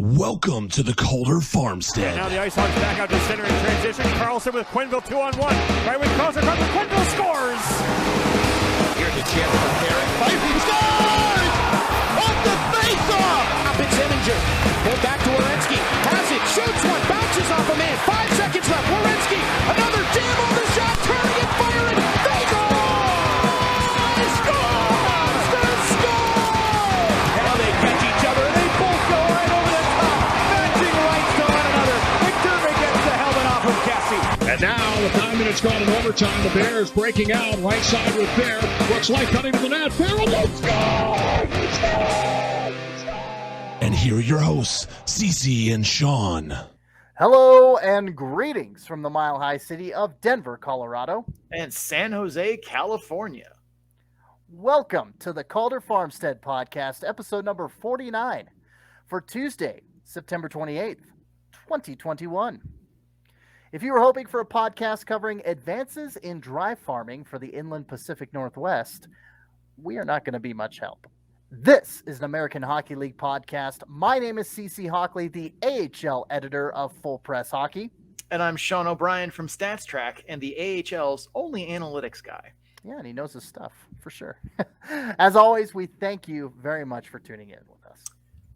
Welcome to the Calder Farmstead. Now the Ice Hawks back out to center in transition. Carlson with Quenneville 2-on-1. Right with Carlson, Quenneville scores! Here's a chance for Perrin. Fighting scores! Off the face-off! Up in Zeminger. Pulled back to Wilinski. Has it, shoots one, bounces off a man. 5 seconds left. Wilinski, another jam on the shot, turning and firing. They go! They score! They score! Now they catch each other and they both go right over the top. Matching rights to one another. McDermott gets the helmet off of Cassie. And now, with 9 minutes gone in overtime, the Bears breaking out right side with Bear. Looks like cutting to the net. Bear will score! And here are your hosts, C.C and Sean. Hello and greetings from the Mile High city of Denver, Colorado. And San Jose, California. Welcome to the Calder Farmstead Podcast, episode number 49 for Tuesday, September 28th, 2021. If you were hoping for a podcast covering advances in dry farming for the inland Pacific Northwest, we are not going to be much help. This is an American Hockey League podcast. My name is C.C. Hockley, the AHL editor of Full Press Hockey. And I'm Sean O'Brien from Stats Track and the AHL's only analytics guy. Yeah, and he knows his stuff, for sure. As always, we thank you very much for tuning in with us.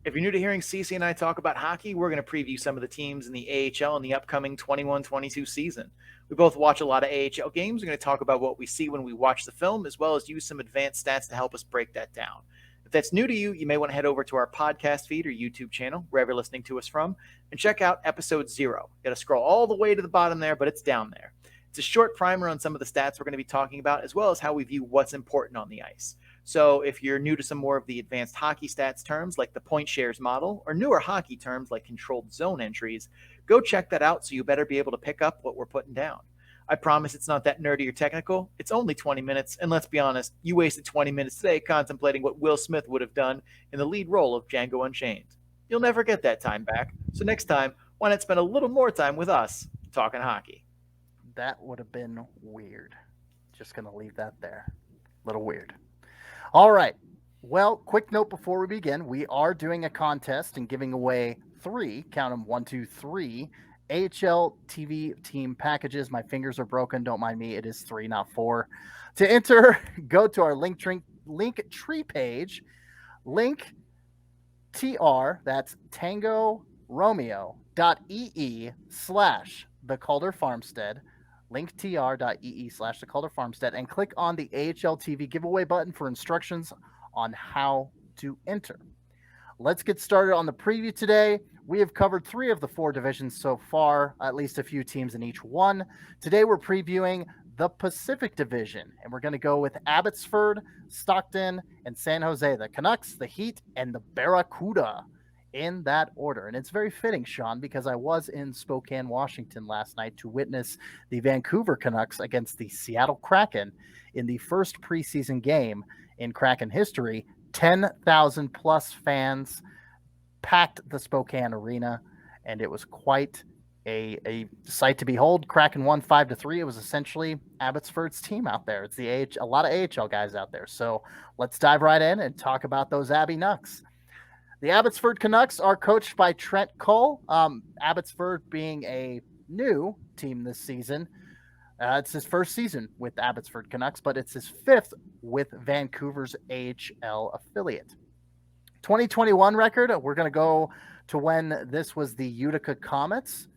If you're new to hearing CC and I talk about hockey, we're going to preview some of the teams in the AHL in the upcoming 21-22 season. We both watch a lot of AHL games. We're going to talk about what we see when we watch the film, as well as use some advanced stats to help us break that down. If that's new to you, you may want to head over to our podcast feed or YouTube channel, wherever you're listening to us from, and check out episode 0. You got to scroll all the way to the bottom there, but it's down there. It's a short primer on some of the stats we're going to be talking about, as well as how we view what's important on the ice. So if you're new to some more of the advanced hockey stats terms like the point shares model, or newer hockey terms like controlled zone entries, go check that out so you better be able to pick up what we're putting down. I promise it's not that nerdy or technical. It's only 20 minutes, and let's be honest, you wasted 20 minutes today contemplating what Will Smith would have done in the lead role of Django Unchained. You'll never get that time back, so next time, why not spend a little more time with us talking hockey? That would have been weird. Just going to leave that there. A little weird. All right. Well, quick note before we begin. We are doing a contest and giving away 3, count them, 1, 2, 3, AHL TV team packages. My fingers are broken. Don't mind me. It is 3, not 4. To enter, go to our link tree page, link tr, that's Tango Romeo.ee/the Calder Farmstead, linktr.ee/the Calder Farmstead, and click on the AHL TV giveaway button for instructions on how to enter. Let's get started on the preview today. We have covered 3 of the 4 divisions so far, at least a few teams in each one. Today we're previewing the Pacific Division, and we're going to go with Abbotsford, Stockton, and San Jose, the Canucks, the Heat, and the Barracuda in that order. And it's very fitting, Sean, because I was in Spokane, Washington last night to witness the Vancouver Canucks against the Seattle Kraken in the first preseason game in Kraken history. 10,000 plus fans packed the Spokane arena, and it was quite a sight to behold. Kraken won 5-3. It was essentially Abbotsford's team out there. It's a lot of AHL guys out there. So let's dive right in and talk about those Abby Nucks. The Abbotsford Canucks are coached by Trent Cull. Abbotsford being a new team this season. It's his first season with the Abbotsford Canucks, but it's his 5th with Vancouver's AHL affiliate. 2021 record, we're going to go to when this was the Utica Comets.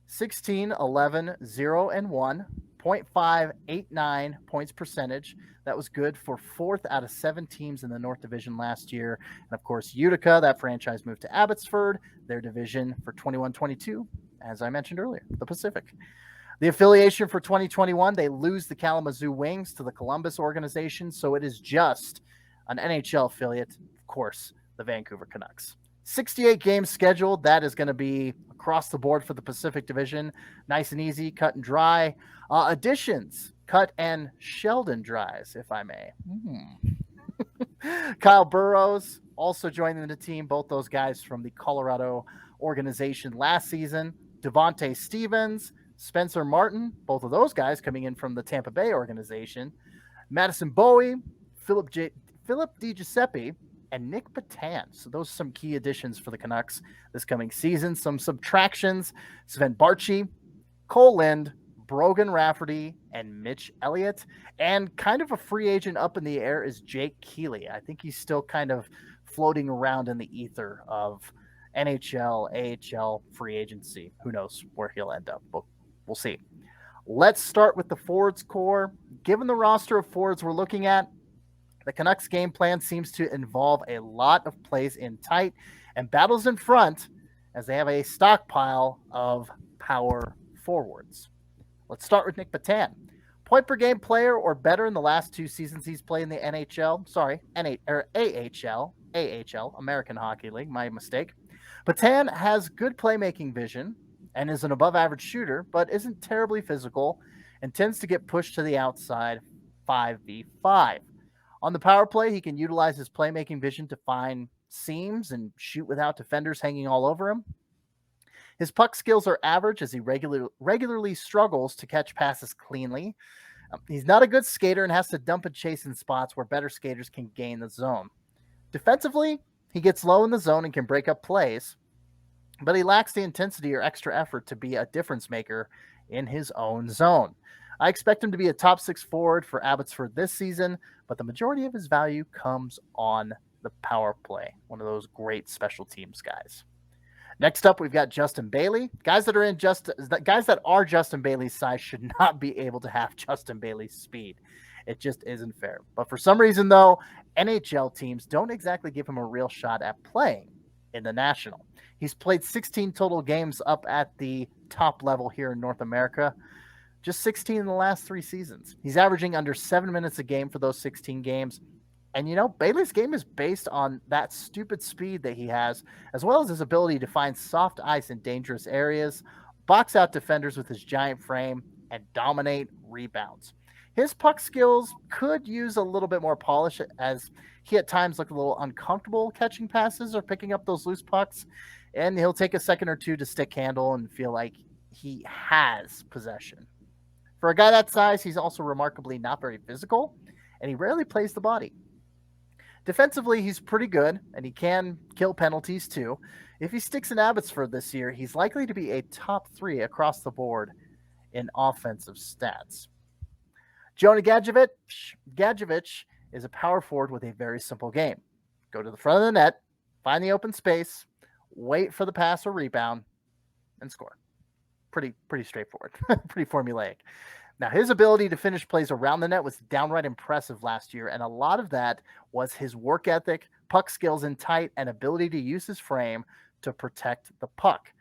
16-11-0-1, .589 points percentage. That was good for 4th out of 7 teams in the North Division last year. And of course, Utica, that franchise moved to Abbotsford, their division for 21-22, as I mentioned earlier, the Pacific. The affiliation for 2021, they lose the Kalamazoo Wings to the Columbus organization, so it is just an NHL affiliate, of course, the Vancouver Canucks. 68 games scheduled. That is going to be across the board for the Pacific Division. Nice and easy, cut and dry. Additions, cut and Sheldon dries, if I may. Kyle Burrows also joining the team. Both those guys from the Colorado organization last season. Devontae Stevens, Spencer Martin, both of those guys coming in from the Tampa Bay organization. Madison Bowie, Philip DiGiuseppe, and Nick Patan. So those are some key additions for the Canucks this coming season. Some subtractions: Sven Barchi, Cole Lind, Brogan Rafferty, and Mitch Elliott. And kind of a free agent up in the air is Jake Keeley. I think he's still kind of floating around in the ether of NHL, AHL free agency. Who knows where he'll end up, but we'll see. Let's start with the forwards core. Given the roster of forwards we're looking at, the Canucks game plan seems to involve a lot of plays in tight and battles in front, as they have a stockpile of power forwards. Let's start with Nick Patan. Point per game player or better in the last 2 seasons he's played in the NHL. AHL, American Hockey League, my mistake. Patan has good playmaking vision and is an above-average shooter, but isn't terribly physical and tends to get pushed to the outside 5v5. On the power play, he can utilize his playmaking vision to find seams and shoot without defenders hanging all over him. His puck skills are average as he regularly struggles to catch passes cleanly. He's not a good skater and has to dump and chase in spots where better skaters can gain the zone. Defensively, he gets low in the zone and can break up plays, but he lacks the intensity or extra effort to be a difference maker in his own zone. I expect him to be a top 6 forward for Abbotsford this season, but the majority of his value comes on the power play, one of those great special teams guys. Next up, we've got Justin Bailey. Guys that are Justin Bailey's size should not be able to have Justin Bailey's speed. It just isn't fair. But for some reason, though, NHL teams don't exactly give him a real shot at playing in the National. He's played 16 total games up at the top level here in North America. Just 16 in the last 3 seasons. He's averaging under 7 minutes a game for those 16 games. And, Bailey's game is based on that stupid speed that he has, as well as his ability to find soft ice in dangerous areas, box out defenders with his giant frame, and dominate rebounds. His puck skills could use a little bit more polish, as he at times looked a little uncomfortable catching passes or picking up those loose pucks, and he'll take a second or two to stick handle and feel like he has possession. For a guy that size, he's also remarkably not very physical, and he rarely plays the body. Defensively, he's pretty good, and he can kill penalties too. If he sticks in Abbotsford this year, he's likely to be a top 3 across the board in offensive stats. Jonah Gadgevit is a power forward with a very simple game. Go to the front of the net, find the open space, wait for the pass or rebound, and score. Pretty straightforward, pretty formulaic. Now, his ability to finish plays around the net was downright impressive last year, and a lot of that was his work ethic, puck skills in tight, and ability to use his frame to protect the puck.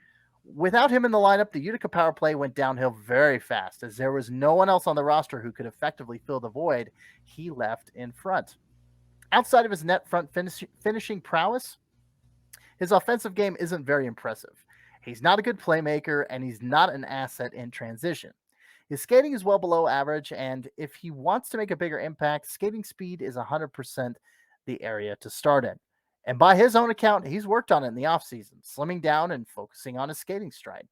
Without him in the lineup, the Utica power play went downhill very fast, as there was no one else on the roster who could effectively fill the void he left in front. Outside of his net front finishing prowess, his offensive game isn't very impressive. He's not a good playmaker, and he's not an asset in transition. His skating is well below average, and if he wants to make a bigger impact, skating speed is 100% the area to start in. And by his own account, he's worked on it in the offseason, slimming down and focusing on his skating stride.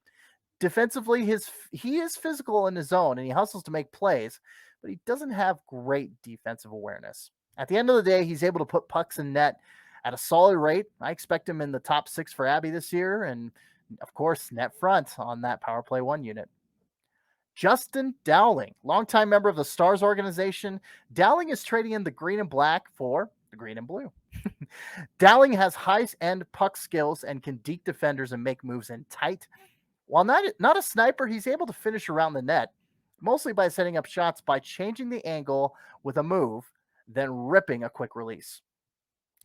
Defensively, he is physical in his zone, and he hustles to make plays, but he doesn't have great defensive awareness. At the end of the day, he's able to put pucks in net at a solid rate. I expect him in the top 6 for Abby this year, and of course, net front on that power play 1 unit. Justin Dowling, longtime member of the Stars organization. Dowling is trading in the green and black for the green and blue. Dowling has high-end puck skills and can deke defenders and make moves in tight. While not a sniper, he's able to finish around the net, mostly by setting up shots by changing the angle with a move, then ripping a quick release.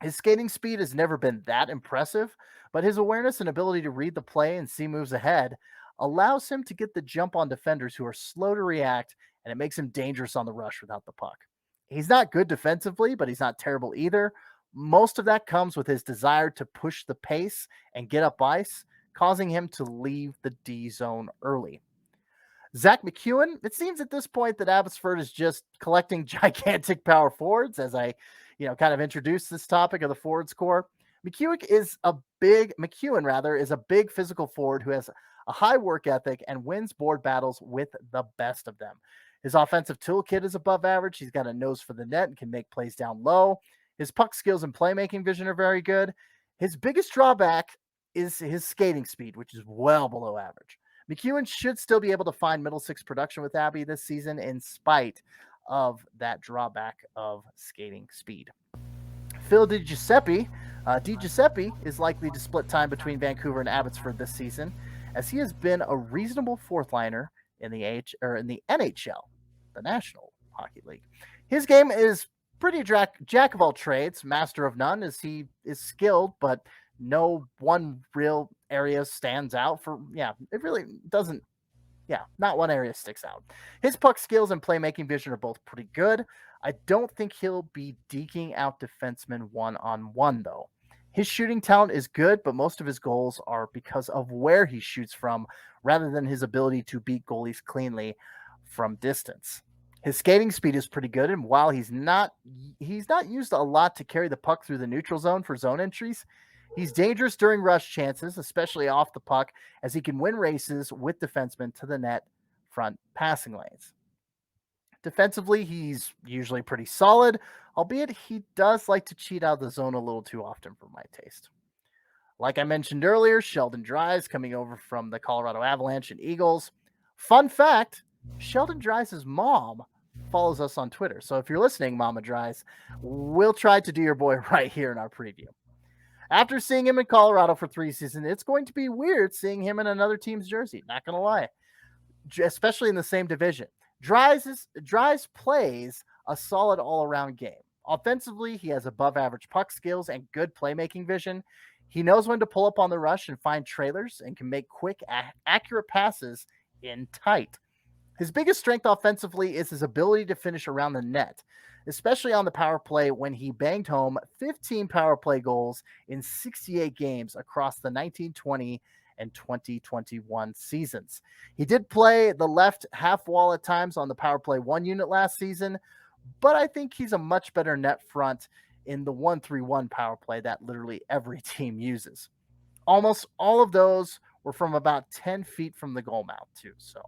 His skating speed has never been that impressive, but his awareness and ability to read the play and see moves ahead allows him to get the jump on defenders who are slow to react, and it makes him dangerous on the rush without the puck. He's not good defensively, but he's not terrible either. Most of that comes with his desire to push the pace and get up ice, causing him to leave the D zone early. Zach Mcewen, it seems at this point that Abbotsford is just collecting gigantic power forwards, as I kind of introduced this topic of the forwards core. Mcewen is a big physical forward who has a high work ethic and wins board battles with the best of them. His offensive toolkit is above average. He's got a nose for the net and can make plays down low. His puck skills and playmaking vision are very good. His biggest drawback is his skating speed, which is well below average. Mcewen should still be able to find middle six production with Abby this season in spite of that drawback of skating speed. Phil Di Giuseppe is likely to split time between Vancouver and Abbotsford this season, as he has been a reasonable fourth liner in the NHL, the National Hockey League. His game is pretty jack of all trades, master of none, as he is skilled, but no one real area stands out it really doesn't. Not one area sticks out. His puck skills and playmaking vision are both pretty good. I don't think he'll be deking out defensemen one-on-one, though. His shooting talent is good, but most of his goals are because of where he shoots from rather than his ability to beat goalies cleanly from distance. His skating speed is pretty good, and while he's not used a lot to carry the puck through the neutral zone for zone entries, he's dangerous during rush chances, especially off the puck, as he can win races with defensemen to the net front passing lanes. Defensively, he's usually pretty solid, albeit he does like to cheat out of the zone a little too often for my taste. Like I mentioned earlier, Sheldon Dries coming over from the Colorado Avalanche and Eagles. Fun fact, Sheldon Dries' mom follows us on Twitter. So if you're listening, Mama Dries, we'll try to do your boy right here in our preview. After seeing him in Colorado for 3 seasons, it's going to be weird seeing him in another team's jersey. Not going to lie. Especially in the same division. Dries plays a solid all-around game. Offensively, he has above-average puck skills and good playmaking vision. He knows when to pull up on the rush and find trailers and can make quick, accurate passes in tight. His biggest strength offensively is his ability to finish around the net, especially on the power play when he banged home 15 power play goals in 68 games across the 1920 and 2021 seasons. He did play the left half wall at times on the power play 1 unit last season, but I think he's a much better net front in the 1-3-1 power play that literally every team uses. Almost all of those were from about 10 feet from the goal mouth too, so.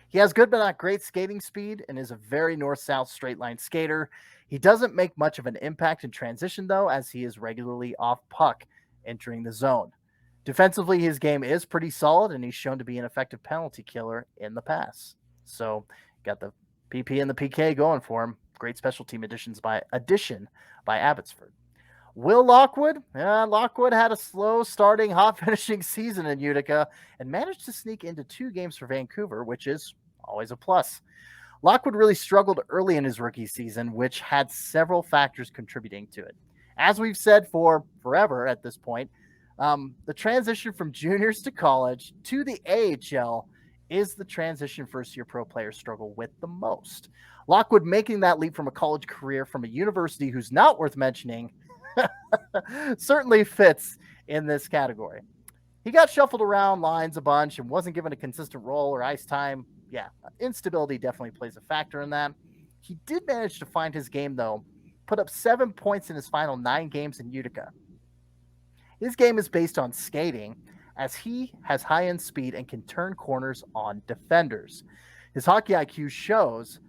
He has good but not great skating speed and is a very north-south straight line skater. He doesn't make much of an impact in transition, though, as he is regularly off puck entering the zone. Defensively, his game is pretty solid, and he's shown to be an effective penalty killer in the past. So, got the PP and the PK going for him. Great special team addition by Abbotsford. Will Lockwood? Lockwood had a slow starting, hot finishing season in Utica and managed to sneak into 2 games for Vancouver, which is always a plus. Lockwood really struggled early in his rookie season, which had several factors contributing to it. As we've said for forever at this point, the transition from juniors to college to the AHL is the transition first-year pro players struggle with the most. Lockwood making that leap from a college career from a university who's not worth mentioning certainly fits in this category. He got shuffled around lines a bunch and wasn't given a consistent role or ice time. Yeah, instability definitely plays a factor in that. He did manage to find his game, though, put up 7 points in his final 9 games in Utica. His game is based on skating, as he has high-end speed and can turn corners on defenders. His hockey IQ shows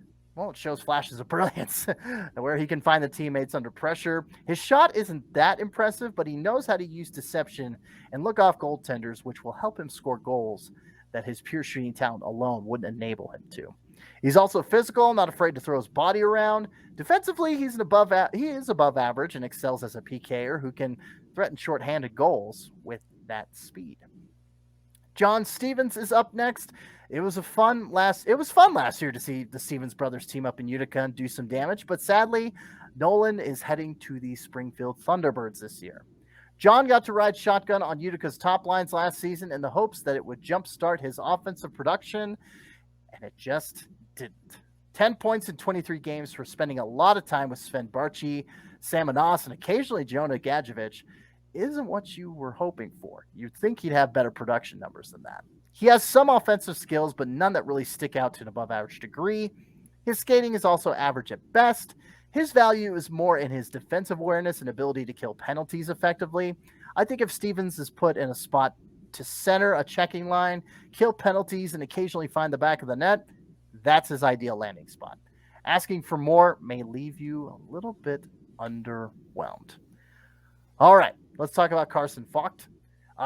flashes of brilliance, where he can find the teammates under pressure. His shot isn't that impressive, but he knows how to use deception and look off goaltenders, which will help him score goals that his pure shooting talent alone wouldn't enable him to. He's also physical, not afraid to throw his body around. Defensively, he is above average and excels as a PKer who can threaten shorthanded goals with that speed. John Stevens is up next. It was fun last year to see the Stevens brothers team up in Utica and do some damage, but sadly, Nolan is heading to the Springfield Thunderbirds this year. John got to ride shotgun on Utica's top lines last season in the hopes that it would jumpstart his offensive production, and it just didn't. 10 points in 23 games for spending a lot of time with Sven Barchi, Sam Anas, and occasionally Jonah Gadgevit isn't what you were hoping for. You'd think he'd have better production numbers than that. He has some offensive skills, but none that really stick out to an above-average degree. His skating is also average at best. His value is more in his defensive awareness and ability to kill penalties effectively. I think if Stevens is put in a spot to center a checking line, kill penalties, and occasionally find the back of the net, that's his ideal landing spot. Asking for more may leave you a little bit underwhelmed. All right, let's talk about Carson Vogt.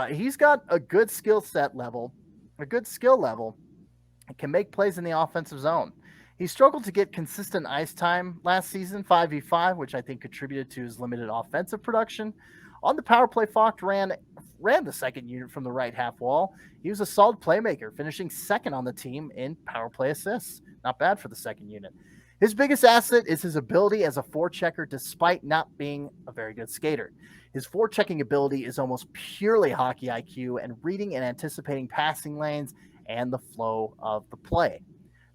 He's got a good skill level, and can make plays in the offensive zone. He struggled to get consistent ice time last season, 5v5, which I think contributed to his limited offensive production. On the power play, Vogt ran the second unit from the right half wall. He was a solid playmaker, finishing second on the team in power play assists. Not bad for the second unit. His biggest asset is his ability as a forechecker, despite not being a very good skater. His forechecking ability is almost purely hockey IQ and reading and anticipating passing lanes and the flow of the play.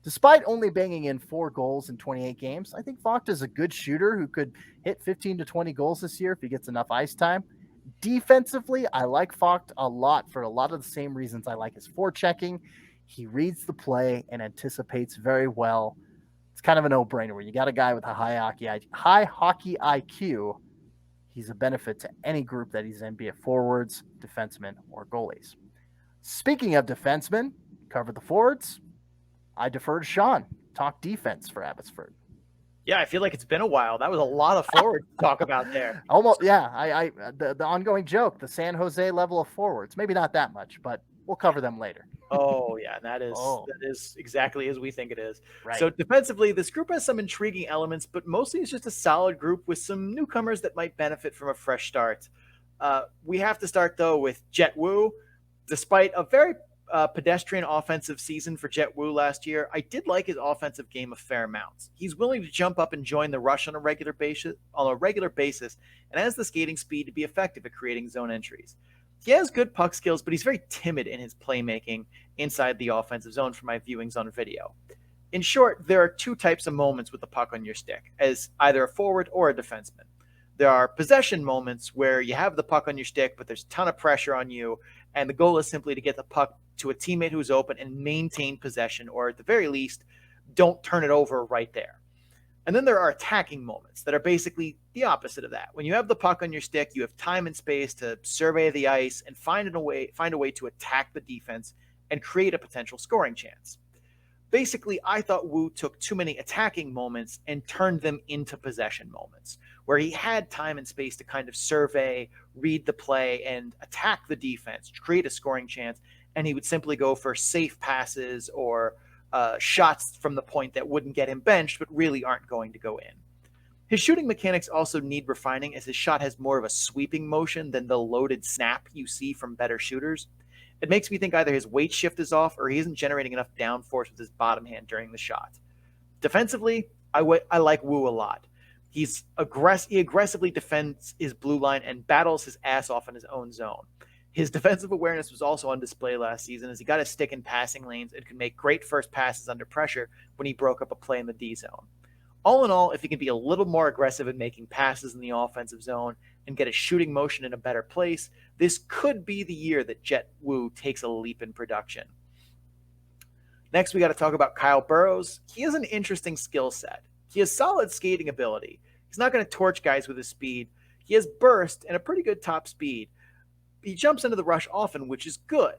Despite only banging in 4 goals in 28 games, I think Vogt is a good shooter who could hit 15 to 20 goals this year if he gets enough ice time. Defensively, I like Vogt a lot for a lot of the same reasons I like his forechecking. He reads the play and anticipates very well. It's kind of a no-brainer. When you got a guy with a high hockey IQ, he's a benefit to any group that he's in, be it forwards, defensemen, or goalies. Speaking of defensemen, cover the forwards. I defer to Sean. Talk defense for Abbotsford. Yeah, I feel like it's been a while. That was a lot of forwards to talk about there. Almost, yeah. The ongoing joke, the San Jose level of forwards. Maybe not that much, but we'll cover them later. Oh, yeah, that is exactly as we think it is. Right. So defensively, this group has some intriguing elements, but mostly it's just a solid group with some newcomers that might benefit from a fresh start. We have to start, though, with Jet Wu. Despite a very pedestrian offensive season for Jet Wu last year, I did like his offensive game a fair amount. He's willing to jump up and join the rush on a regular basis, and has the skating speed to be effective at creating zone entries. He has good puck skills, but he's very timid in his playmaking inside the offensive zone for my viewings on video. In short, there are 2 types of moments with the puck on your stick, as either a forward or a defenseman. There are possession moments where you have the puck on your stick, but there's a ton of pressure on you, and the goal is simply to get the puck to a teammate who's open and maintain possession, or at the very least, don't turn it over right there. And then there are attacking moments that are basically the opposite of that. When you have the puck on your stick, you have time and space to survey the ice and find a way to attack the defense and create a potential scoring chance. Basically, I thought Wu took too many attacking moments and turned them into possession moments, where he had time and space to kind of survey, read the play, and attack the defense, create a scoring chance, and he would simply go for safe passes or shots from the point that wouldn't get him benched, but really aren't going to go in. His shooting mechanics also need refining, as his shot has more of a sweeping motion than the loaded snap you see from better shooters. It makes me think either his weight shift is off or he isn't generating enough downforce with his bottom hand during the shot. Defensively, I like Wu a lot. He aggressively defends his blue line and battles his ass off in his own zone. His defensive awareness was also on display last season, as he got his stick in passing lanes and could make great first passes under pressure when he broke up a play in the D zone. All in all, if he can be a little more aggressive in making passes in the offensive zone and get a shooting motion in a better place, this could be the year that Jet Wu takes a leap in production. Next, we got to talk about Kyle Burrows. He has an interesting skill set. He has solid skating ability. He's not going to torch guys with his speed. He has burst and a pretty good top speed. He jumps into the rush often, which is good.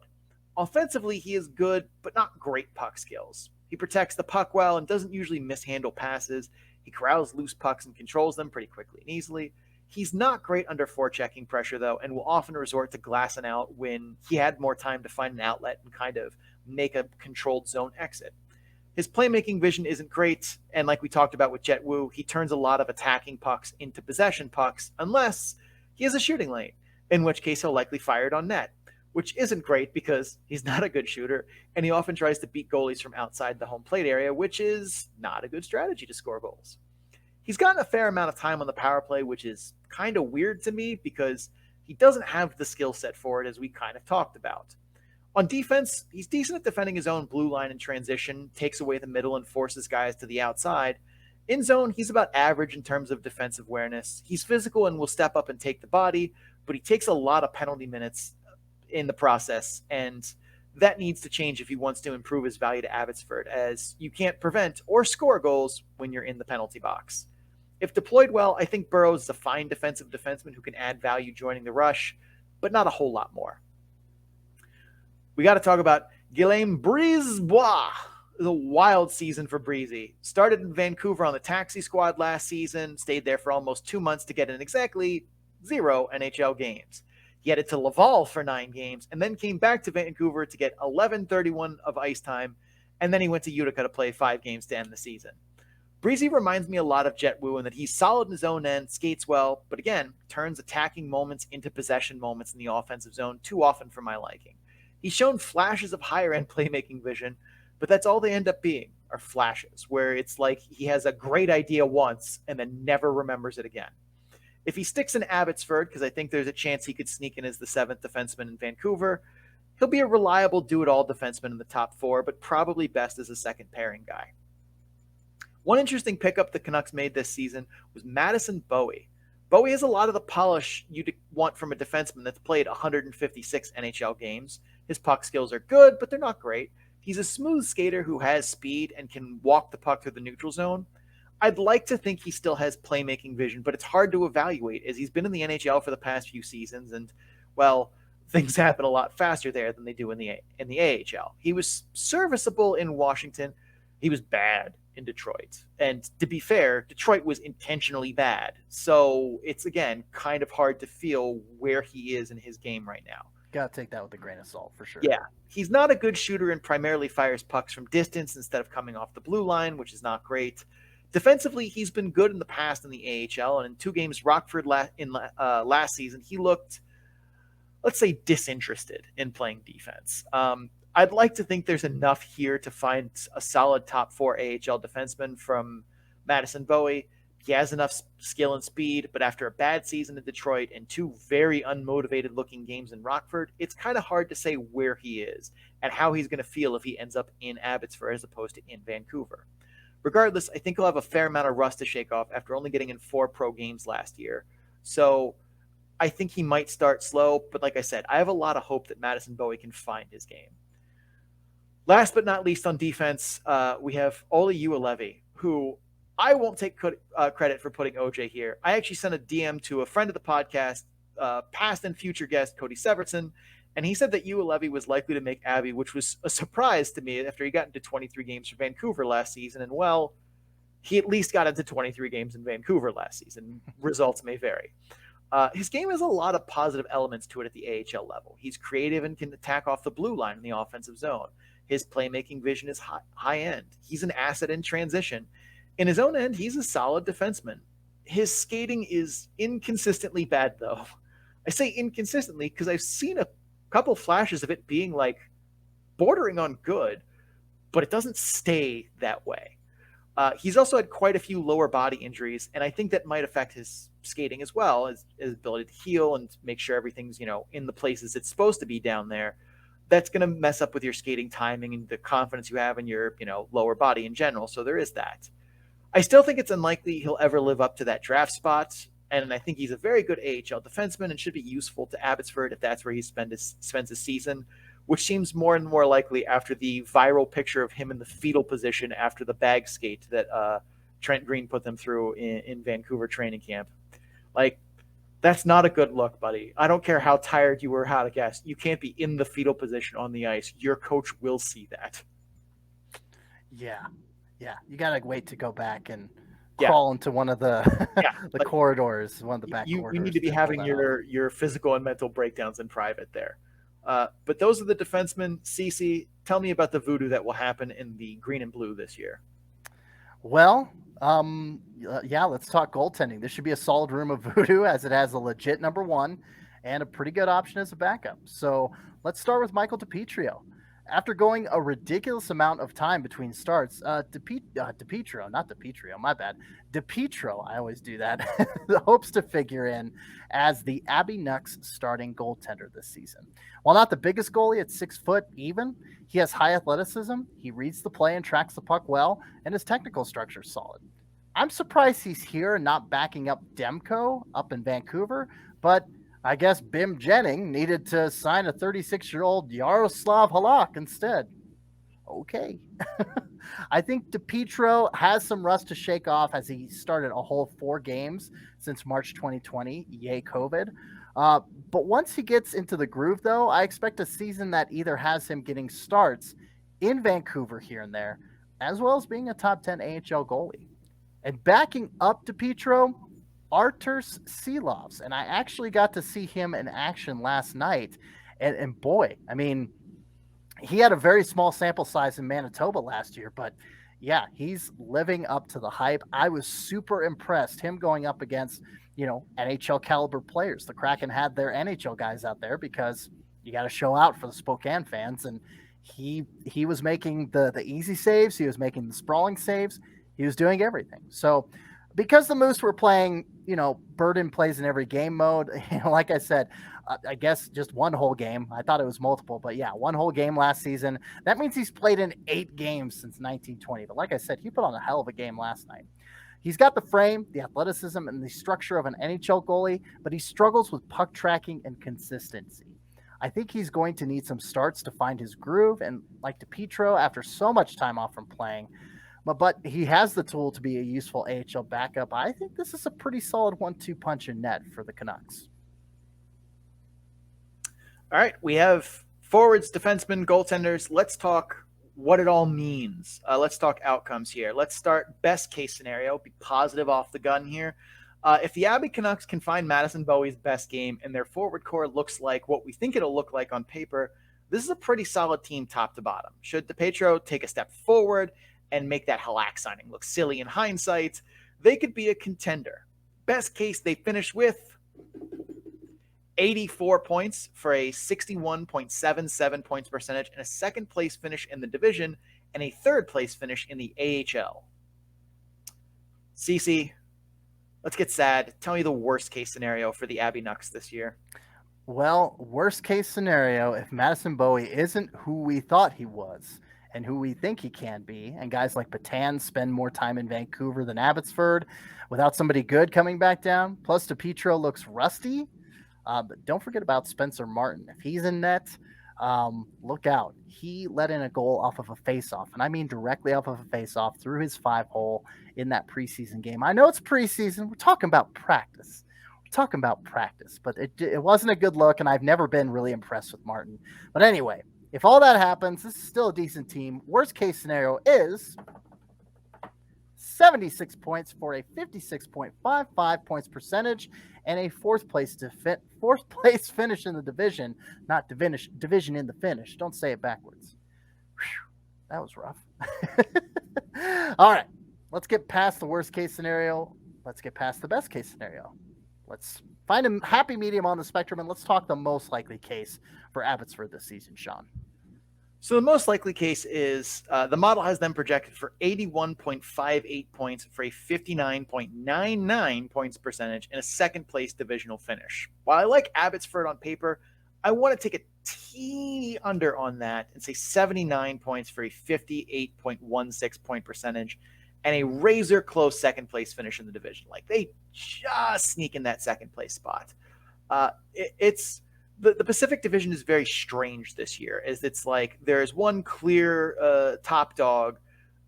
Offensively, he is good, but not great puck skills. He protects the puck well and doesn't usually mishandle passes. He corrals loose pucks and controls them pretty quickly and easily. He's not great under forechecking pressure, though, and will often resort to glassing out when he had more time to find an outlet and kind of make a controlled zone exit. His playmaking vision isn't great, and like we talked about with Jet Wu, he turns a lot of attacking pucks into possession pucks unless he has a shooting lane, in which case he'll likely fire it on net, which isn't great because he's not a good shooter, and he often tries to beat goalies from outside the home plate area, which is not a good strategy to score goals. He's gotten a fair amount of time on the power play, which is kind of weird to me because he doesn't have the skill set for it, as we kind of talked about. On defense, he's decent at defending his own blue line in transition, takes away the middle and forces guys to the outside. In zone, he's about average in terms of defensive awareness. He's physical and will step up and take the body, but he takes a lot of penalty minutes in the process, and that needs to change if he wants to improve his value to Abbotsford, as you can't prevent or score goals when you're in the penalty box. If deployed well, I think Burrows is a fine defensive defenseman who can add value joining the rush, but not a whole lot more. We got to talk about Guillaume Brisebois. was a wild season for Breezy. Started in Vancouver on the taxi squad last season, stayed there for almost 2 months to get in exactly 0 NHL games. He headed to Laval for 9 games and then came back to Vancouver to get 11:31 of ice time, and then he went to Utica to play 5 games to end the season. Breezy reminds me a lot of Jet Wu in that he's solid in his own end, skates well, but again, turns attacking moments into possession moments in the offensive zone too often for my liking. He's shown flashes of higher-end playmaking vision, but that's all they end up being, are flashes, where it's like he has a great idea once and then never remembers it again. If he sticks in Abbotsford, because I think there's a chance he could sneak in as the 7th defenseman in Vancouver, he'll be a reliable do-it-all defenseman in the top 4, but probably best as a second pairing guy. One interesting pickup the Canucks made this season was Madison Bowie. Bowie has a lot of the polish you'd want from a defenseman that's played 156 NHL games. His puck skills are good, but they're not great. He's a smooth skater who has speed and can walk the puck through the neutral zone. I'd like to think he still has playmaking vision, but it's hard to evaluate as he's been in the NHL for the past few seasons, and, well, things happen a lot faster there than they do in the AHL. He was serviceable in Washington. He was bad in Detroit. And to be fair, Detroit was intentionally bad. So it's, again, kind of hard to feel where he is in his game right now. Got to take that with a grain of salt for sure. Yeah. He's not a good shooter and primarily fires pucks from distance instead of coming off the blue line, which is not great. Defensively, he's been good in the past in the AHL, and in 2 games Rockford last season, he looked, let's say, disinterested in playing defense. I'd like to think there's enough here to find a solid top 4 AHL defenseman from Madison Bowie. He has enough skill and speed, but after a bad season in Detroit and 2 very unmotivated-looking games in Rockford, it's kind of hard to say where he is and how he's going to feel if he ends up in Abbotsford as opposed to in Vancouver. Regardless, I think he'll have a fair amount of rust to shake off after only getting in 4 pro games last year. So I think he might start slow, but like I said, I have a lot of hope that Madison Bowie can find his game. Last but not least on defense, we have Olli Juolevi, who I won't take credit for putting OJ here. I actually sent a DM to a friend of the podcast, past and future guest Cody Severson, and he said that Juolevi was likely to make Abby, which was a surprise to me after he got into 23 games for Vancouver last season. And, well, he at least got into 23 games in Vancouver last season. Results may vary. His game has a lot of positive elements to it at the AHL level. He's creative and can attack off the blue line in the offensive zone. His playmaking vision is high end. He's an asset in transition. In his own end, he's a solid defenseman. His skating is inconsistently bad, though. I say inconsistently because I've seen a couple flashes of it being like bordering on good, but it doesn't stay that way. He's also had quite a few lower body injuries, and I think that might affect his skating as well, as his ability to heal and make sure everything's, in the places it's supposed to be down there. That's going to mess up with your skating timing and the confidence you have in your, lower body in general. So there is that. I still think it's unlikely he'll ever live up to that draft spot. And I think he's a very good AHL defenseman and should be useful to Abbotsford if that's where he spends his season, which seems more and more likely after the viral picture of him in the fetal position after the bag skate that Trent Green put them through in Vancouver training camp. Like, that's not a good look, buddy. I don't care how tired you were, how to guess. You can't be in the fetal position on the ice. Your coach will see that. Yeah. You got to wait to go back and crawl into one of the corridors, one of the back corridors. You need to be having your physical and mental breakdowns in private there. But those are the defensemen. CC, tell me about the voodoo that will happen in the green and blue this year. Well, let's talk goaltending. This should be a solid room of voodoo as it has a legit number 1 and a pretty good option as a backup. So let's start with Michael DiPietro. After going a ridiculous amount of time between starts, DiPietro, I always do that, hopes to figure in as the Abbey Nucks starting goaltender this season. While not the biggest goalie at 6 foot even, he has high athleticism, he reads the play and tracks the puck well, and his technical structure is solid. I'm surprised he's here and not backing up Demko up in Vancouver, but I guess Bim Jennings needed to sign a 36-year-old Yaroslav Halak instead. Okay. I think DiPietro has some rust to shake off as he started a whole 4 games since March 2020, yay COVID. But once he gets into the groove, though, I expect a season that either has him getting starts in Vancouver here and there, as well as being a top 10 AHL goalie. And backing up DiPietro, Arturs Silovs. And I actually got to see him in action last night. And boy, I mean, he had a very small sample size in Manitoba last year, but yeah, he's living up to the hype. I was super impressed. Him going up against, NHL caliber players. The Kraken had their NHL guys out there because you got to show out for the Spokane fans. And he was making the easy saves. He was making the sprawling saves. He was doing everything. So because the Moose were playing, Burden plays in every game mode, like I said, I guess just one whole game. I thought it was multiple, but yeah, one whole game last season. That means he's played in 8 games since 1920. But like I said, he put on a hell of a game last night. He's got the frame, the athleticism, and the structure of an NHL goalie, but he struggles with puck tracking and consistency. I think he's going to need some starts to find his groove, and like DiPietro, after so much time off from playing, but he has the tool to be a useful AHL backup. I think this is a pretty solid 1-2 punch in net for the Canucks. All right, we have forwards, defensemen, goaltenders. Let's talk what it all means. Let's talk outcomes here. Let's start best case scenario, be positive off the gun here. If the Abbey Canucks can find Madison Bowie's best game and their forward core looks like what we think it'll look like on paper, this is a pretty solid team top to bottom. Should DiPietro take a step forward and make that Halak signing look silly in hindsight, they could be a contender. Best case, they finish with 84 points for a 61.77 points percentage and a second place finish in the division and a third place finish in the AHL. CC, let's get sad. Tell me the worst case scenario for the Abbey Nucks this year. Well, worst case scenario, if Madison Bowie isn't who we thought he was and who we think he can be, and guys like Patan spend more time in Vancouver than Abbotsford without somebody good coming back down, plus DiPietro looks rusty. But don't forget about Spencer Martin. If he's in net, look out. He let in a goal off of a faceoff, and I mean directly off of a faceoff through his 5-hole in that preseason game. I know it's preseason. We're talking about practice. But it wasn't a good look, and I've never been really impressed with Martin. But anyway, if all that happens, this is still a decent team. Worst case scenario is 76 points for a 56.55 points percentage and a fourth place finish in the division, not division in the finish. Don't say it backwards. Whew, that was rough. All right, let's get past the worst case scenario. Let's get past the best case scenario. Let's find a happy medium on the spectrum, and let's talk the most likely case for Abbotsford this season, Sean. So the most likely case is the model has them projected for 81.58 points for a 59.99 points percentage and a second place divisional finish. While I like Abbotsford on paper, I want to take a teeny under on that and say 79 points for a 58.16 point percentage and a razor close second place finish in the division. Like they just sneak in that second place spot. The Pacific Division is very strange this year, as it's like there's one clear top dog,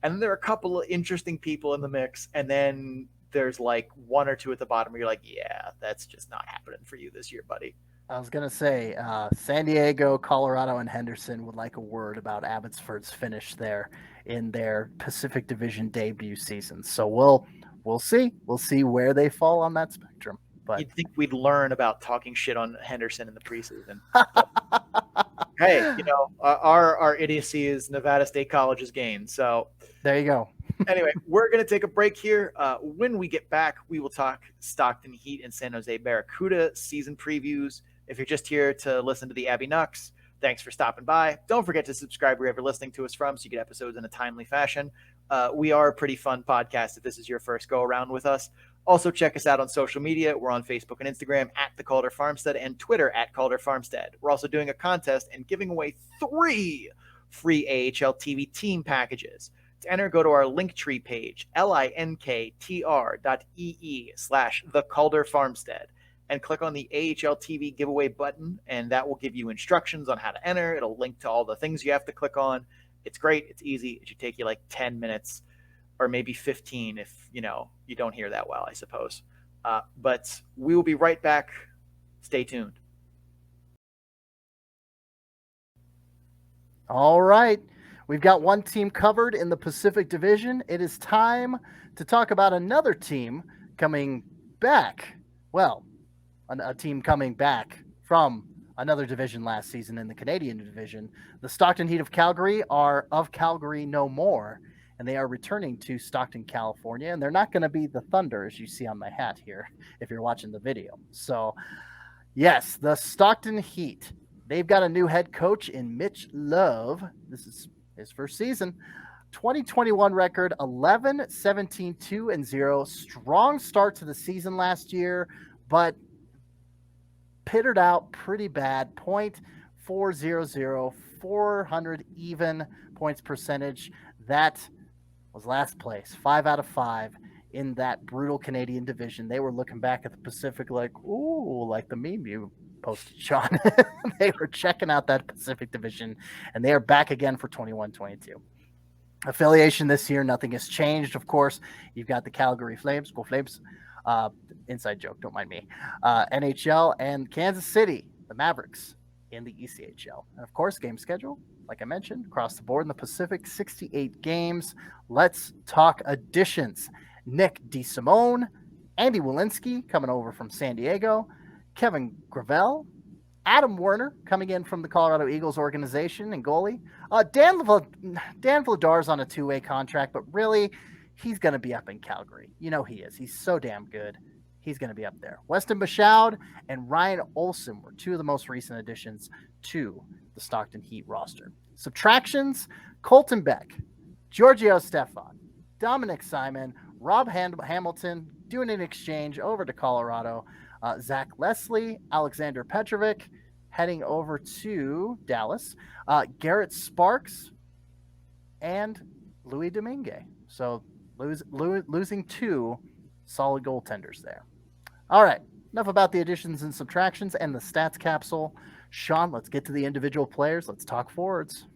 and then there are a couple of interesting people in the mix, and then there's like one or two at the bottom where you're like, yeah, that's just not happening for you this year, buddy. I was going to say San Diego, Colorado, and Henderson would like a word about Abbotsford's finish there in their Pacific Division debut season. So we'll see. We'll see where they fall on that spectrum. But you'd think we'd learn about talking shit on Henderson in the preseason. Hey, our idiocy is Nevada State College's gain. So there you go. Anyway, we're going to take a break here. When we get back, we will talk Stockton Heat and San Jose Barracuda season previews. If you're just here to listen to the Abbey Nucks, thanks for stopping by. Don't forget to subscribe wherever you're listening to us from so you get episodes in a timely fashion. We are a pretty fun podcast if this is your first go around with us. Also, check us out on social media. We're on Facebook and Instagram at The Calder Farmstead and Twitter at Calder Farmstead. We're also doing a contest and giving away 3 free AHL TV team packages. To enter, go to our Linktree page, linktr.ee/The Calder Farmstead, and click on the AHL TV giveaway button, and that will give you instructions on how to enter. It'll link to all the things you have to click on. It's great. It's easy. It should take you like 10 minutes. Or maybe 15 if, you don't hear that well, I suppose. But we will be right back. Stay tuned. All right. We've got one team covered in the Pacific Division. It is time to talk about another team coming back. Well, a team coming back from another division last season in the Canadian division. The Stockton Heat of Calgary are of Calgary no more, and they are returning to Stockton, California, and they're not going to be the Thunder, as you see on my hat here, if you're watching the video. So, yes, the Stockton Heat. They've got a new head coach in Mitch Love. This is his first season. 2021 record, 11-17-2-0. Strong start to the season last year, but pittered out pretty bad. .400, 400 even points percentage. That was last place, 5 out of 5 in that brutal Canadian division. They were looking back at the Pacific like, ooh, like the meme you posted, Sean. They were checking out that Pacific division, and they are back again for 21-22. Affiliation this year, nothing has changed. Of course, you've got the Calgary Flames, go Flames. Inside joke, don't mind me. NHL and Kansas City, the Mavericks in the ECHL. And of course, game schedule, like I mentioned, across the board in the Pacific, 68 games. Let's talk additions. Nick DeSimone, Andy Wilinski coming over from San Diego, Kevin Gravel, Adam Werner coming in from the Colorado Eagles organization and goalie. Dan Vladar's on a two-way contract, but really, he's going to be up in Calgary. You know he is. He's so damn good. He's going to be up there. Weston Bichaud and Ryan Olsen were two of the most recent additions to the Stockton Heat roster. Subtractions, Colton Beck, Giorgio Stefan, Dominic Simon, Rob Hamilton doing an exchange over to Colorado, Zach Leslie, Alexander Petrovic heading over to Dallas, Garrett Sparks, and Louis Domingue. So losing two solid goaltenders there. All right, enough about the additions and subtractions and the stats capsule. Sean, let's get to the individual players. Let's talk forwards.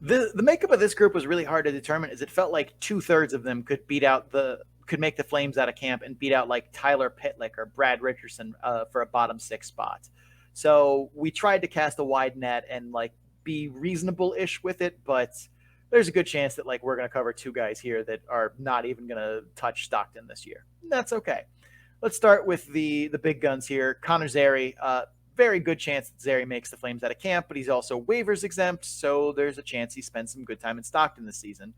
The makeup of this group was really hard to determine, as it felt like 2/3 of them could make the Flames out of camp and beat out like Tyler Pitlick or Brad Richardson for a bottom 6 spot. So we tried to cast a wide net and like be reasonable-ish with it, but there's a good chance that like we're going to cover 2 guys here that are not even going to touch Stockton this year. That's okay. Let's start with the big guns here. Connor Zerry, very good chance that Zerry makes the Flames out of camp, but he's also waivers exempt, so there's a chance he spends some good time in Stockton this season.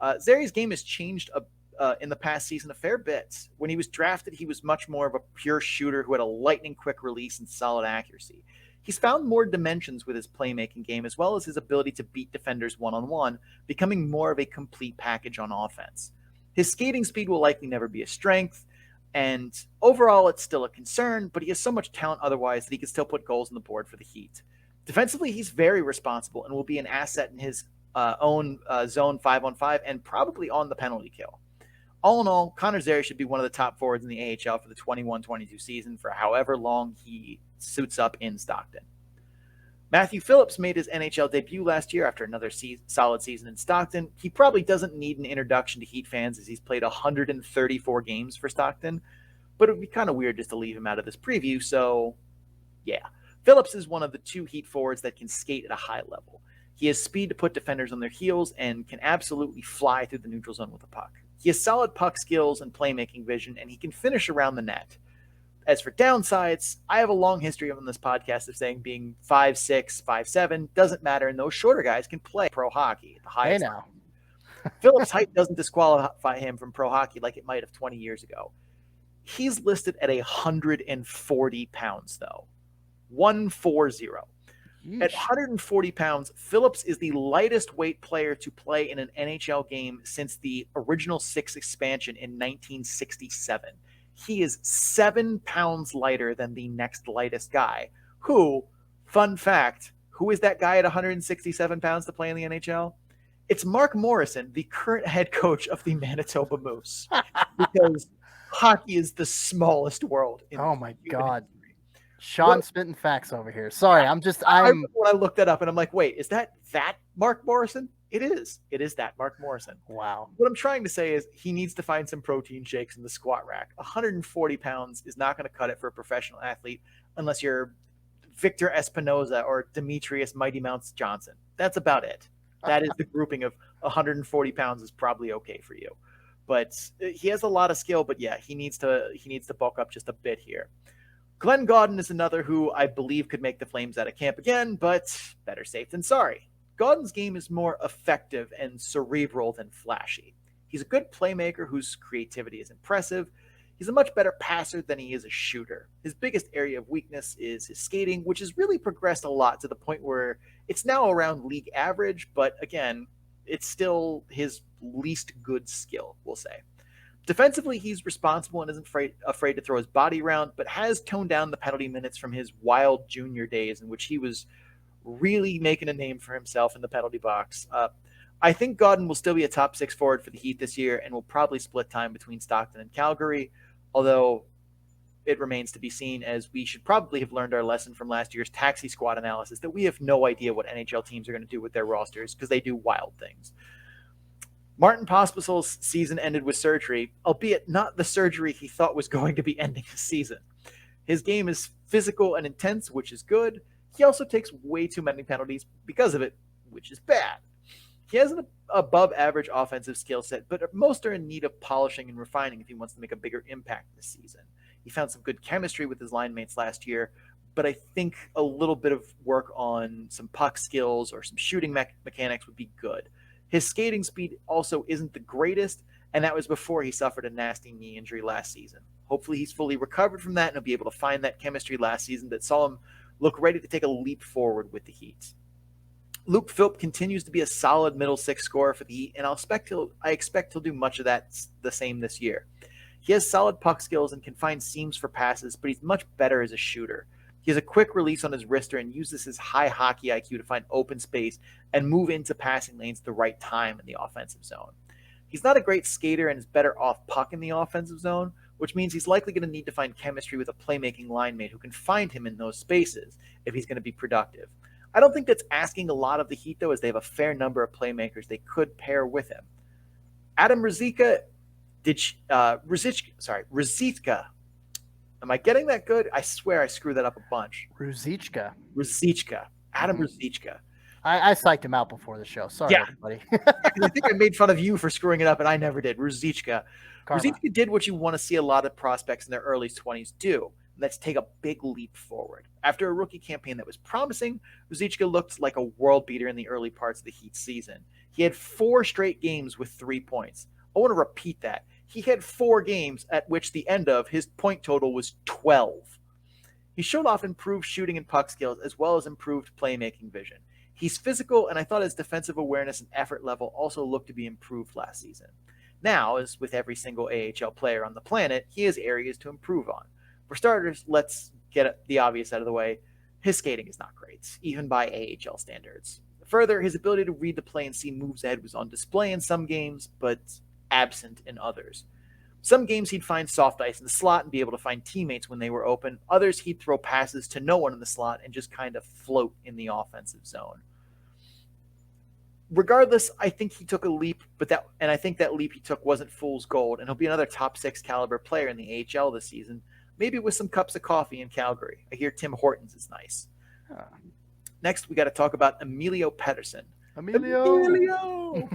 Zerry's game has changed in the past season a fair bit. When he was drafted, he was much more of a pure shooter who had a lightning-quick release and solid accuracy. He's found more dimensions with his playmaking game, as well as his ability to beat defenders one-on-one, becoming more of a complete package on offense. His skating speed will likely never be a strength, and overall it's still a concern, but he has so much talent otherwise that he can still put goals on the board for the Heat. Defensively, he's very responsible and will be an asset in his own zone 5-on-5 and probably on the penalty kill. All in all, Connor Zerry should be one of the top forwards in the AHL for the 21-22 season for however long he suits up in Stockton. Matthew Phillips made his NHL debut last year after another solid season in Stockton. He probably doesn't need an introduction to Heat fans as he's played 134 games for Stockton, but it would be kind of weird just to leave him out of this preview, so yeah. Phillips is one of the 2 Heat forwards that can skate at a high level. He has speed to put defenders on their heels and can absolutely fly through the neutral zone with a puck. He has solid puck skills and playmaking vision, and he can finish around the net. As for downsides, I have a long history on this podcast of saying being 5'6", 5'7" doesn't matter, and those shorter guys can play pro hockey at the highest level. Phillips' height doesn't disqualify him from pro hockey like it might have 20 years ago. He's listed at 140 pounds, though. 140. Yeesh. At 140 pounds, Phillips is the lightest weight player to play in an NHL game since the original 6 expansion in 1967. He is 7 pounds lighter than the next lightest guy, who, fun fact, who is that guy at 167 pounds to play in the NHL? It's Mark Morrison, the current head coach of the Manitoba Moose, because hockey is the smallest world. Oh my God. Sean spitting facts over here. Sorry, I when I looked that up and I'm like, wait, is that Mark Morrison? It is. It is that Mark Morrison. Wow. What I'm trying to say is he needs to find some protein shakes in the squat rack. 140 pounds is not going to cut it for a professional athlete unless you're Victor Espinoza or Demetrius Mighty Mouse Johnson. That's about it. That is the grouping of 140 pounds is probably okay for you. But he has a lot of skill, but yeah, he needs to bulk up just a bit here. Glenn Godden is another who I believe could make the Flames out of camp again, but better safe than sorry. Godden's game is more effective and cerebral than flashy. He's a good playmaker whose creativity is impressive. He's a much better passer than he is a shooter. His biggest area of weakness is his skating, which has really progressed a lot to the point where it's now around league average, but again, it's still his least good skill, we'll say. Defensively, he's responsible and isn't afraid to throw his body around, but has toned down the penalty minutes from his wild junior days in which he was really making a name for himself in the penalty box. I think Godden will still be a top 6 forward for the Heat this year and will probably split time between Stockton and Calgary, although it remains to be seen, as we should probably have learned our lesson from last year's taxi squad analysis that we have no idea what NHL teams are going to do with their rosters because they do wild things. Martin Pospisil's season ended with surgery, albeit not the surgery he thought was going to be ending his season. His game is physical and intense, which is good. He also takes way too many penalties because of it, which is bad. He has an above-average offensive skill set, but most are in need of polishing and refining if he wants to make a bigger impact this season. He found some good chemistry with his line mates last year, but I think a little bit of work on some puck skills or some shooting mechanics would be good. His skating speed also isn't the greatest, and that was before he suffered a nasty knee injury last season. Hopefully he's fully recovered from that and he'll be able to find that chemistry last season that saw him look ready to take a leap forward with the Heat. Luke Philp continues to be a solid middle six scorer for the Heat, and I expect he'll do much of that the same this year. He has solid puck skills and can find seams for passes, but he's much better as a shooter. He has a quick release on his wrister and uses his high hockey IQ to find open space and move into passing lanes at the right time in the offensive zone. He's not a great skater and is better off puck in the offensive zone, which means he's likely going to need to find chemistry with a playmaking line mate who can find him in those spaces if he's going to be productive. I don't think that's asking a lot of the Heat, though, as they have a fair number of playmakers they could pair with him. Adam Ruzicka. Am I getting that good? I swear I screwed that up a bunch. Ruzicka. Adam Ruzicka. I psyched him out before the show. Sorry, everybody. I think I made fun of you for screwing it up, and I never did. Ruzicka. Ruzicka did what you want to see a lot of prospects in their early 20s do. Let's take a big leap forward. After a rookie campaign that was promising, Ruzicka looked like a world beater in the early parts of the Heat season. He had 4 straight games with 3 points. I want to repeat that. He had 4 games at which the end of his point total was 12. He showed off improved shooting and puck skills as well as improved playmaking vision. He's physical, and I thought his defensive awareness and effort level also looked to be improved last season. Now, as with every single AHL player on the planet, he has areas to improve on. For starters, let's get the obvious out of the way. His skating is not great, even by AHL standards. Further, his ability to read the play and see moves ahead was on display in some games, but absent in others. Some games he'd find soft ice in the slot and be able to find teammates when they were open. Others he'd throw passes to no one in the slot and just kind of float in the offensive zone. Regardless, I think he took a leap, I think that leap he took wasn't fool's gold, and he'll be another top 6 caliber player in the AHL this season, maybe with some cups of coffee in Calgary. I hear Tim Hortons is nice. Next, we got to talk about Emilio Pedersen. Emilio!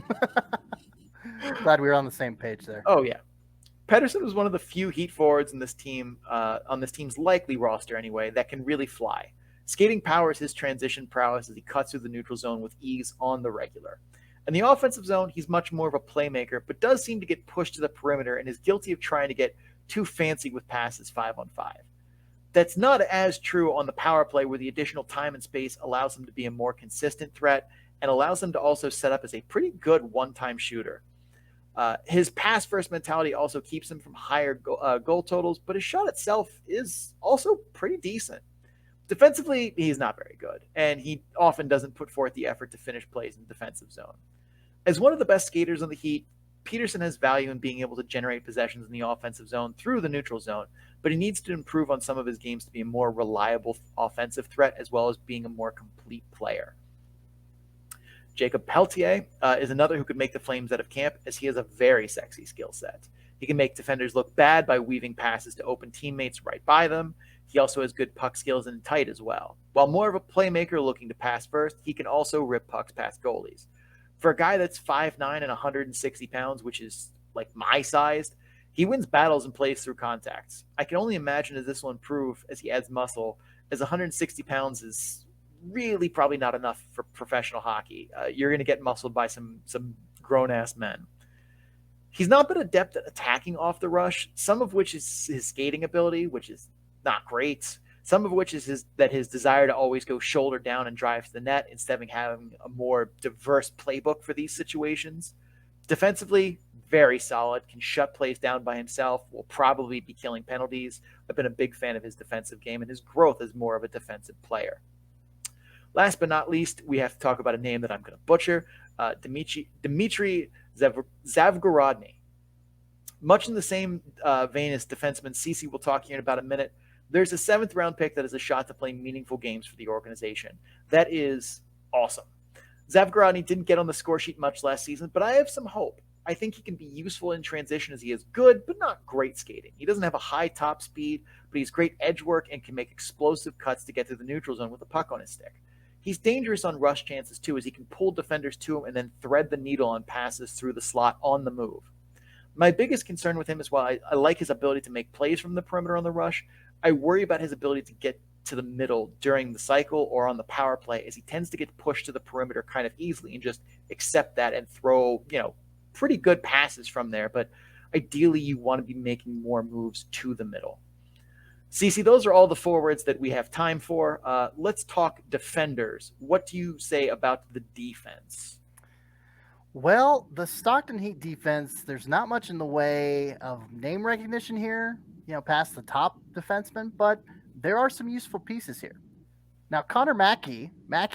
Glad we were on the same page there. Oh, yeah. Pedersen was one of the few Heat forwards in this team, on this team's likely roster anyway, that can really fly. Skating powers his transition prowess as he cuts through the neutral zone with ease on the regular. In the offensive zone, he's much more of a playmaker, but does seem to get pushed to the perimeter and is guilty of trying to get too fancy with passes 5-on-5. That's not as true on the power play, where the additional time and space allows him to be a more consistent threat and allows him to also set up as a pretty good one-time shooter. His pass-first mentality also keeps him from higher goal totals, but his shot itself is also pretty decent. Defensively, he's not very good, and he often doesn't put forth the effort to finish plays in the defensive zone. As one of the best skaters on the Heat, Pedersen has value in being able to generate possessions in the offensive zone through the neutral zone, but he needs to improve on some of his games to be a more reliable offensive threat as well as being a more complete player. Jacob Peltier is another who could make the Flames out of camp, as he has a very sexy skill set. He can make defenders look bad by weaving passes to open teammates right by them. He also has good puck skills and tight as well. While more of a playmaker looking to pass first, he can also rip pucks past goalies. For a guy that's 5'9" and 160 pounds, which is like my size, he wins battles and plays through contacts. I can only imagine that this will improve as he adds muscle, as 160 pounds is really probably not enough for professional hockey. You're going to get muscled by some grown-ass men. He's not been adept at attacking off the rush, some of which is his skating ability, which is not great. Some of which is his desire to always go shoulder down and drive to the net instead of having a more diverse playbook for these situations. Defensively, very solid, can shut plays down by himself, will probably be killing penalties. I've been a big fan of his defensive game and his growth as more of a defensive player. Last but not least, we have to talk about a name that I'm going to butcher, Dimitri Zavgorodny. Much in the same vein as defenseman C.C. we'll talk here in about a minute, there's a 7th round pick that has a shot to play meaningful games for the organization. That is awesome. Zavgorodny didn't get on the score sheet much last season, but I have some hope. I think he can be useful in transition as he is good, but not great skating. He doesn't have a high top speed, but he's great edge work and can make explosive cuts to get through the neutral zone with a puck on his stick. He's dangerous on rush chances too, as he can pull defenders to him and then thread the needle on passes through the slot on the move. My biggest concern with him is while I like his ability to make plays from the perimeter on the rush, I worry about his ability to get to the middle during the cycle or on the power play, as he tends to get pushed to the perimeter kind of easily and just accept that and throw, pretty good passes from there. But ideally, you want to be making more moves to the middle. CC, those are all the forwards that we have time for. Let's talk defenders. What do you say about the defense? Well, the Stockton Heat defense, there's not much in the way of name recognition here, past the top defenseman, but there are some useful pieces here. Now, Connor Mackey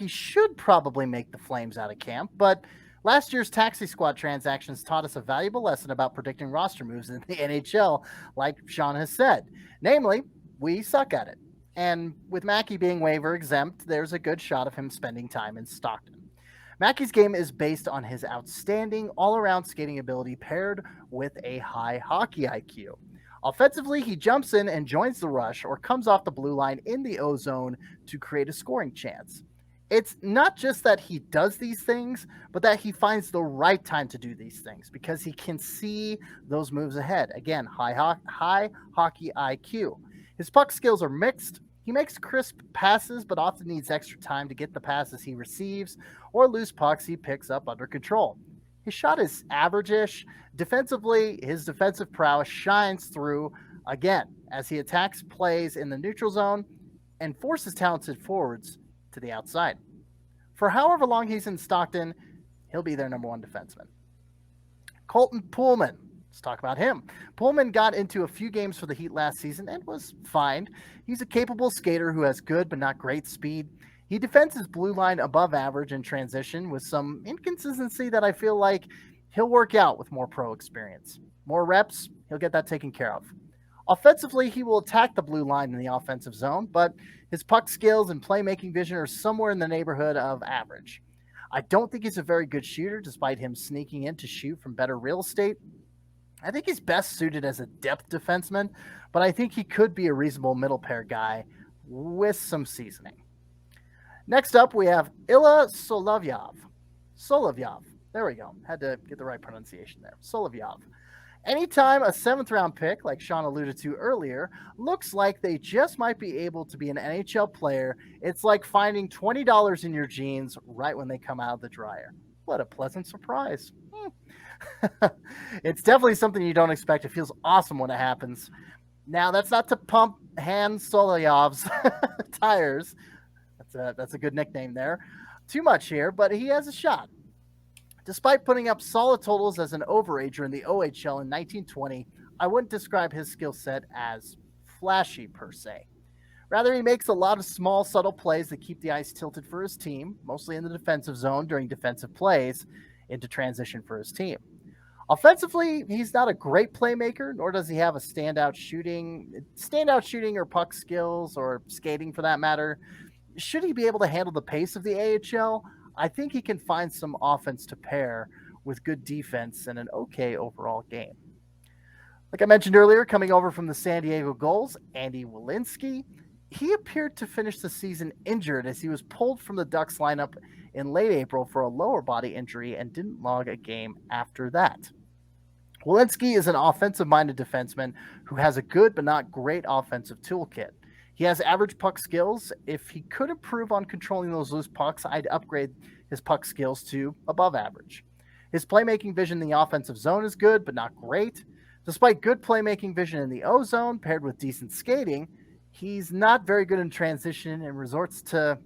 should probably make the Flames out of camp, but last year's taxi squad transactions taught us a valuable lesson about predicting roster moves in the NHL, like Sean has said. Namely, we suck at it. And with Mackey being waiver exempt, there's a good shot of him spending time in Stockton. Mackey's game is based on his outstanding all-around skating ability paired with a high hockey IQ. Offensively, he jumps in and joins the rush or comes off the blue line in the O zone to create a scoring chance. It's not just that he does these things, but that he finds the right time to do these things because he can see those moves ahead. Again, high hockey IQ. His puck skills are mixed. He makes crisp passes, but often needs extra time to get the passes he receives or loose pucks he picks up under control. His shot is average-ish. Defensively, his defensive prowess shines through, again, as he attacks plays in the neutral zone and forces talented forwards to the outside. For however long he's in Stockton, he'll be their number one defenseman. Colton Pullman. Let's talk about him. Pullman got into a few games for the Heat last season and was fine. He's a capable skater who has good but not great speed. He defends his blue line above average in transition with some inconsistency that I feel like he'll work out with more pro experience. More reps, he'll get that taken care of. Offensively, he will attack the blue line in the offensive zone, but his puck skills and playmaking vision are somewhere in the neighborhood of average. I don't think he's a very good shooter, despite him sneaking in to shoot from better real estate. I think he's best suited as a depth defenseman, but I think he could be a reasonable middle pair guy with some seasoning. Next up, we have Ilya Solovyov. There we go. Had to get the right pronunciation there. Solovyov. Anytime a 7th round pick, like Sean alluded to earlier, looks like they just might be able to be an NHL player, it's like finding $20 in your jeans right when they come out of the dryer. What a pleasant surprise. It's definitely something you don't expect. It feels awesome when it happens. Now, that's not to pump Han Solovyov's tires. That's a good nickname there. Too much here, but he has a shot. Despite putting up solid totals as an overager in the OHL in 1920, I wouldn't describe his skill set as flashy per se. Rather, he makes a lot of small, subtle plays that keep the ice tilted for his team, mostly in the defensive zone during defensive plays, into transition for his team. Offensively, he's not a great playmaker, nor does he have a standout shooting or puck skills or skating for that matter. Should he be able to handle the pace of the AHL, I think he can find some offense to pair with good defense and an okay overall game. Like I mentioned earlier, coming over from the San Diego Gulls, Andy Wilinski, he appeared to finish the season injured as he was pulled from the Ducks lineup in late April for a lower body injury and didn't log a game after that. Wilinski is an offensive-minded defenseman who has a good but not great offensive toolkit. He has average puck skills. If he could improve on controlling those loose pucks, I'd upgrade his puck skills to above average. His playmaking vision in the offensive zone is good, but not great. Despite good playmaking vision in the O zone, paired with decent skating, he's not very good in transition and resorts to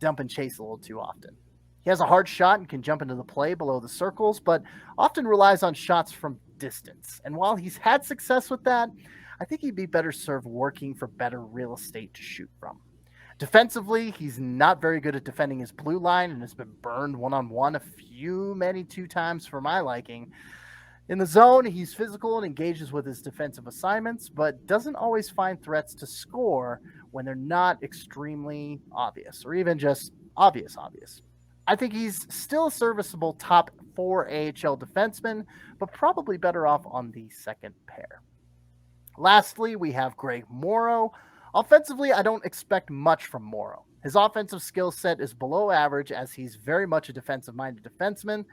dump and chase a little too often. He has a hard shot and can jump into the play below the circles, but often relies on shots from distance. And while he's had success with that, I think he'd be better served working for better real estate to shoot from. Defensively, he's not very good at defending his blue line and has been burned one-on-one many times for my liking. In the zone, he's physical and engages with his defensive assignments, but doesn't always find threats to score when they're not extremely obvious, or even just obvious. I think he's still a serviceable top 4 AHL defenseman, but probably better off on the second pair. Lastly, we have Greg Morrow. Offensively, I don't expect much from Morrow. His offensive skill set is below average as he's very much a defensive-minded defenseman.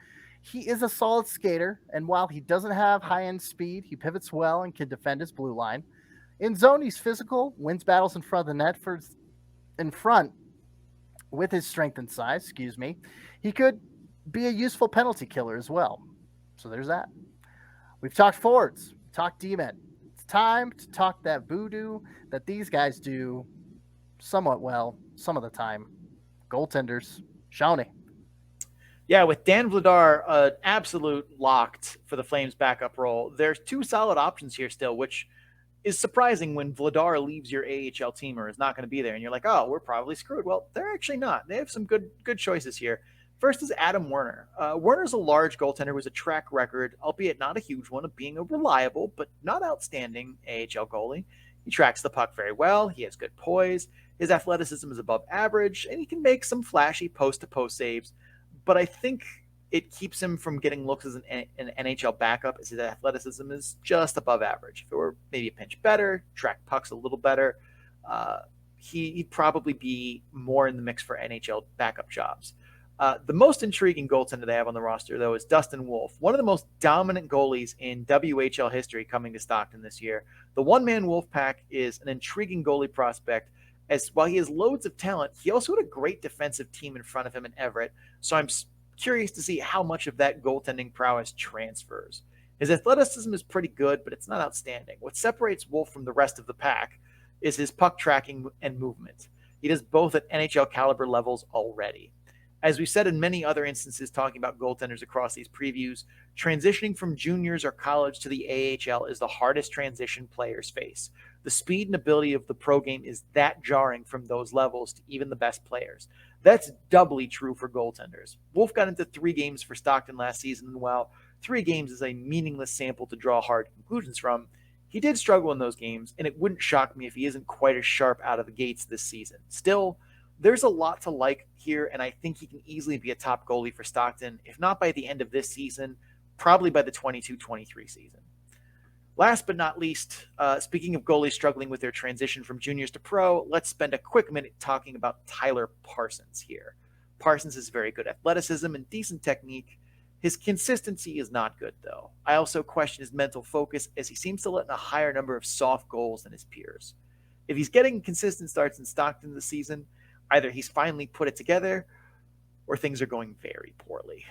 He is a solid skater, and while he doesn't have high-end speed, he pivots well and can defend his blue line. In zone, he's physical, wins battles in front of the net with his strength and size, He could be a useful penalty killer as well. So there's that. We've talked forwards, talked D-men. It's time to talk that voodoo that these guys do somewhat well some of the time. Goaltenders. Shawnee. Yeah, with Dan Vladar, an absolute locked for the Flames backup role, there's 2 solid options here still, which is surprising when Vladar leaves your AHL team or is not going to be there, and you're like, oh, we're probably screwed. Well, they're actually not. They have some good choices here. First is Adam Werner. Werner's a large goaltender with a track record, albeit not a huge one, of being a reliable but not outstanding AHL goalie. He tracks the puck very well. He has good poise. His athleticism is above average, and he can make some flashy post-to-post saves. But I think it keeps him from getting looks as an NHL backup, as his athleticism is just above average. If it were maybe a pinch better, track pucks a little better, he'd probably be more in the mix for NHL backup jobs. The most intriguing goaltender they have on the roster, though, is Dustin Wolf, one of the most dominant goalies in WHL history coming to Stockton this year. The one-man Wolfpack is an intriguing goalie prospect, as while he has loads of talent, he also had a great defensive team in front of him in Everett, so I'm curious to see how much of that goaltending prowess transfers. His athleticism is pretty good, but it's not outstanding. What separates Wolf from the rest of the pack is his puck tracking and movement. He does both at NHL caliber levels already. As we said in many other instances talking about goaltenders across these previews, transitioning from juniors or college to the AHL is the hardest transition players face. The speed and ability of the pro game is that jarring from those levels to even the best players. That's doubly true for goaltenders. Wolf got into 3 games for Stockton last season, and while 3 games is a meaningless sample to draw hard conclusions from, he did struggle in those games, and it wouldn't shock me if he isn't quite as sharp out of the gates this season. Still, there's a lot to like here, and I think he can easily be a top goalie for Stockton, if not by the end of this season, probably by the 22-23 season. Last but not least, speaking of goalies struggling with their transition from juniors to pro, let's spend a quick minute talking about Tyler Parsons here. Parsons has very good athleticism and decent technique. His consistency is not good, though. I also question his mental focus, as he seems to let in a higher number of soft goals than his peers. If he's getting consistent starts in Stockton this season, either he's finally put it together or things are going very poorly.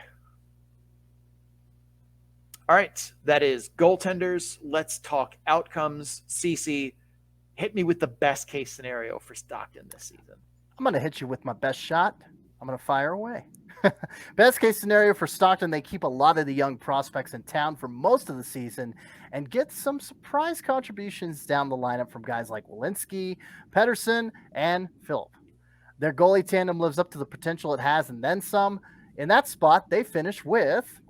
All right, that is goaltenders. Let's talk outcomes. CC, hit me with the best case scenario for Stockton this season. I'm going to hit you with my best shot. I'm going to fire away. Best case scenario for Stockton, they keep a lot of the young prospects in town for most of the season and get some surprise contributions down the lineup from guys like Wilinski, Pedersen, and Philp. Their goalie tandem lives up to the potential it has and then some. In that spot, they finish with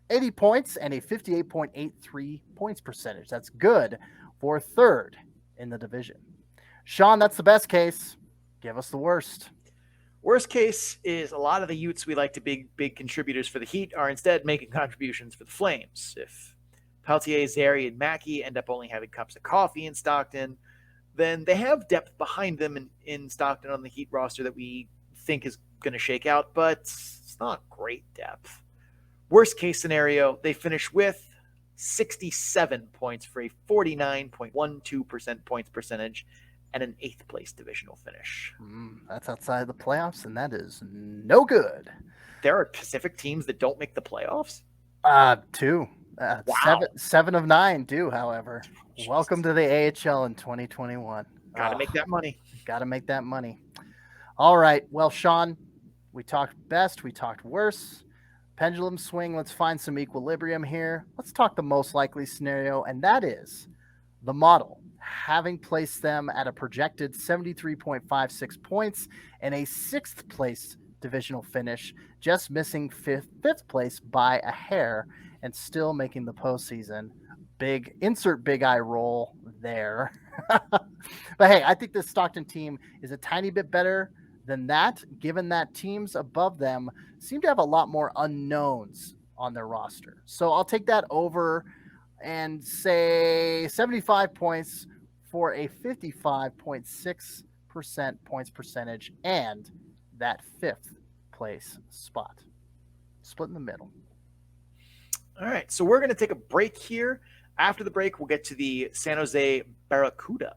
80 points and a 58.83 points percentage. That's good for 3rd in the division. Sean, that's the best case. Give us the worst. Worst case is a lot of the Utes we like to big contributors for the Heat are instead making contributions for the Flames. If Peltier, Zerry, and Mackey end up only having cups of coffee in Stockton, then they have depth behind them in Stockton on the Heat roster that we think is going to shake out, but it's not great depth. Worst case scenario, they finish with 67 points for a 49.12% points percentage and an 8th place divisional finish. That's outside the playoffs, and that is no good. There are Pacific teams that don't make the playoffs? 2. Wow. 7 of 9 do, however. Jesus. Welcome to the AHL in 2021. Gotta make that money. Gotta make that money. All right. Well, Sean, we talked best. We talked worse. Pendulum swing. Let's find some equilibrium here. Let's talk the most likely scenario, and that is the model having placed them at a projected 73.56 points and a 6th place divisional finish, just missing fifth place by a hair and still making the postseason. Insert big eye roll there. But hey, I think this Stockton team is a tiny bit better than that, given that teams above them seem to have a lot more unknowns on their roster. So I'll take that over and say 75 points for a 55.6% points percentage and that 5th place spot. Split in the middle. All right, so we're going to take a break here. After the break, we'll get to the San Jose Barracuda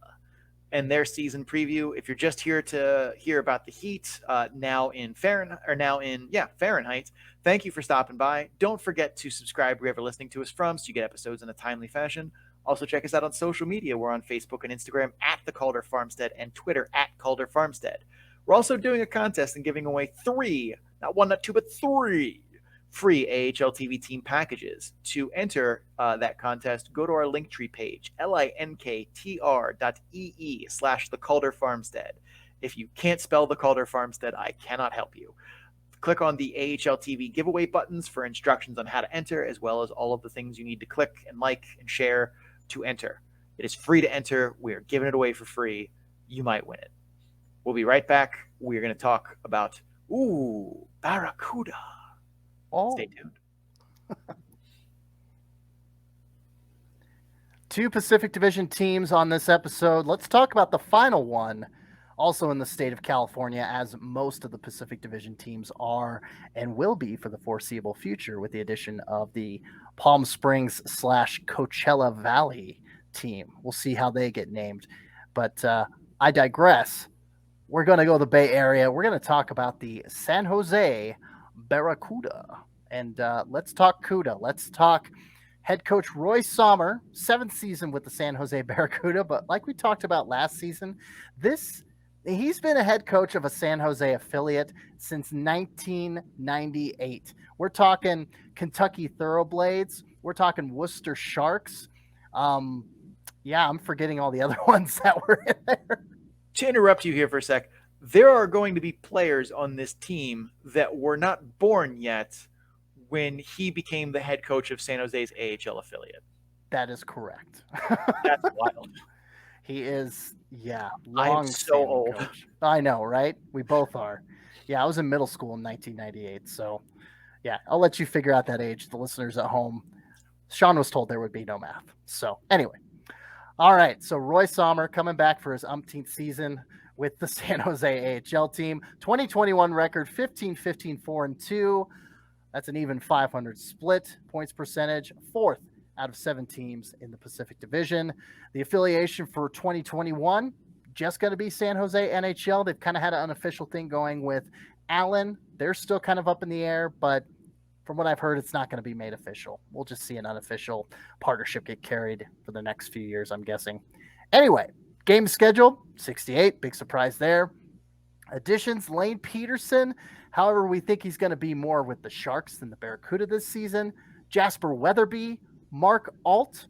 and their season preview. If you're just here to hear about the Heat, now in Fahrenheit, thank you for stopping by. Don't forget to subscribe wherever you're listening to us from so you get episodes in a timely fashion. Also, check us out on social media. We're on Facebook and Instagram at The Calder Farmstead and Twitter at Calder Farmstead. We're also doing a contest and giving away 3, not 1, not 2, but 3 free AHL TV team packages. To enter that contest, go to our Linktree page, linktr.ee/The Calder Farmstead. If you can't spell The Calder Farmstead, I cannot help you. Click on the AHL TV giveaway buttons for instructions on how to enter, as well as all of the things you need to click and like and share to enter. It is free to enter. We're giving it away for free. You might win it. We'll be right back. We're going to talk about, Barracuda. Oh. Stay tuned. 2 Pacific Division teams on this episode. Let's talk about the final one, also in the state of California, as most of the Pacific Division teams are and will be for the foreseeable future, with the addition of the Palm Springs / Coachella Valley team. We'll see how they get named. But I digress. We're going to go to the Bay Area. We're going to talk about the San Jose Barracuda. And let's talk CUDA. Let's talk head coach Roy Sommer, 7th season with the San Jose Barracuda. But like we talked about last season, he's been a head coach of a San Jose affiliate since 1998. We're talking Kentucky Thoroughblades. We're talking Worcester Sharks. I'm forgetting all the other ones that were in there. To interrupt you here for a sec, there are going to be players on this team that were not born yet when he became the head coach of San Jose's AHL affiliate. That is correct. That's wild. He is, I'm so old. Coach. I know, right? We both are. Yeah, I was in middle school in 1998. So, I'll let you figure out that age. The listeners at home, Sean was told there would be no math. So, anyway. All right, so Roy Sommer coming back for his umpteenth season with the San Jose AHL team. 2021 record, 15-15-4-2. That's an even 500 split. Points percentage, 4th out of 7 teams in the Pacific Division. The affiliation for 2021, just going to be San Jose NHL. They've kind of had an unofficial thing going with Allen. They're still kind of up in the air, but from what I've heard, it's not going to be made official. We'll just see an unofficial partnership get carried for the next few years, I'm guessing. Anyway, game schedule, 68. Big surprise there. Additions, Lane Pedersen. However, we think he's going to be more with the Sharks than the Barracuda this season. Jasper Weatherby, Mark Alt,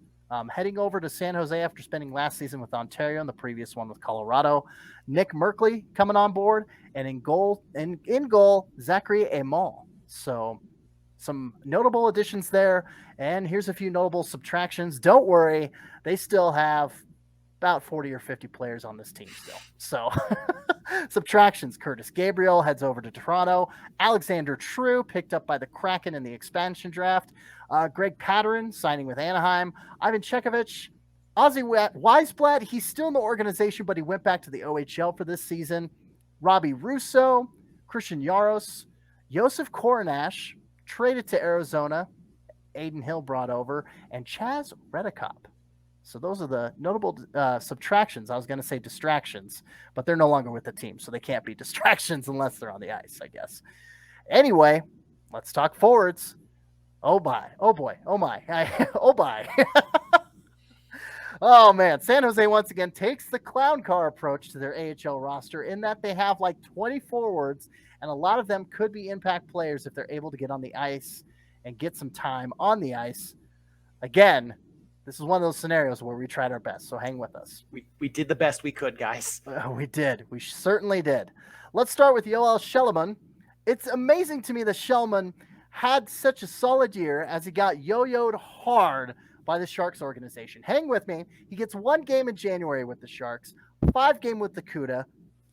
heading over to San Jose after spending last season with Ontario and the previous one with Colorado. Nick Merkley coming on board, and in goal, Zachary Emol. So some notable additions there, and here's a few notable subtractions. Don't worry, they still have about 40 or 50 players on this team still. So subtractions, Curtis Gabriel heads over to Toronto. Alexander True picked up by the Kraken in the expansion draft. Greg Patterin signing with Anaheim. Ivan Chekovich. Ozzy Weisblatt, he's still in the organization, but he went back to the OHL for this season. Robbie Russo, Christian Jaros, Josef Koronash, traded to Arizona, Aiden Hill brought over, and Chaz Redekop. So those are the notable subtractions. I was going to say distractions, but they're no longer with the team, so they can't be distractions unless they're on the ice, I guess. Anyway, let's talk forwards. Oh, boy. Oh, my. Oh, bye. Oh, man. San Jose once again takes the clown car approach to their AHL roster in that they have like 20 forwards, and a lot of them could be impact players if they're able to get on the ice and get some time on the ice. Again, this is one of those scenarios where we tried our best, so hang with us. We did the best we could, guys. We did. We certainly did. Let's start with Yoel Shellman. It's amazing to me that Shellman had such a solid year as he got yo-yoed hard by the Sharks organization. Hang with me. He gets 1 game in January with the Sharks, 5 games with the CUDA,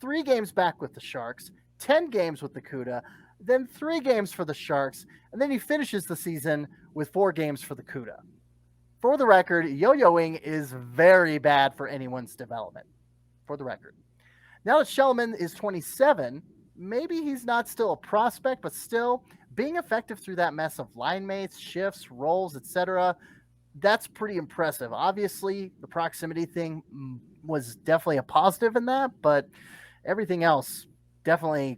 3 games back with the Sharks, 10 games with the CUDA, then 3 games for the Sharks, and then he finishes the season with 4 games for the CUDA. For the record, yo-yoing is very bad for anyone's development. For the record. Now that Shellman is 27, maybe he's not still a prospect, but still being effective through that mess of line mates, shifts, roles, etc., that's pretty impressive. Obviously, the proximity thing was definitely a positive in that, but everything else definitely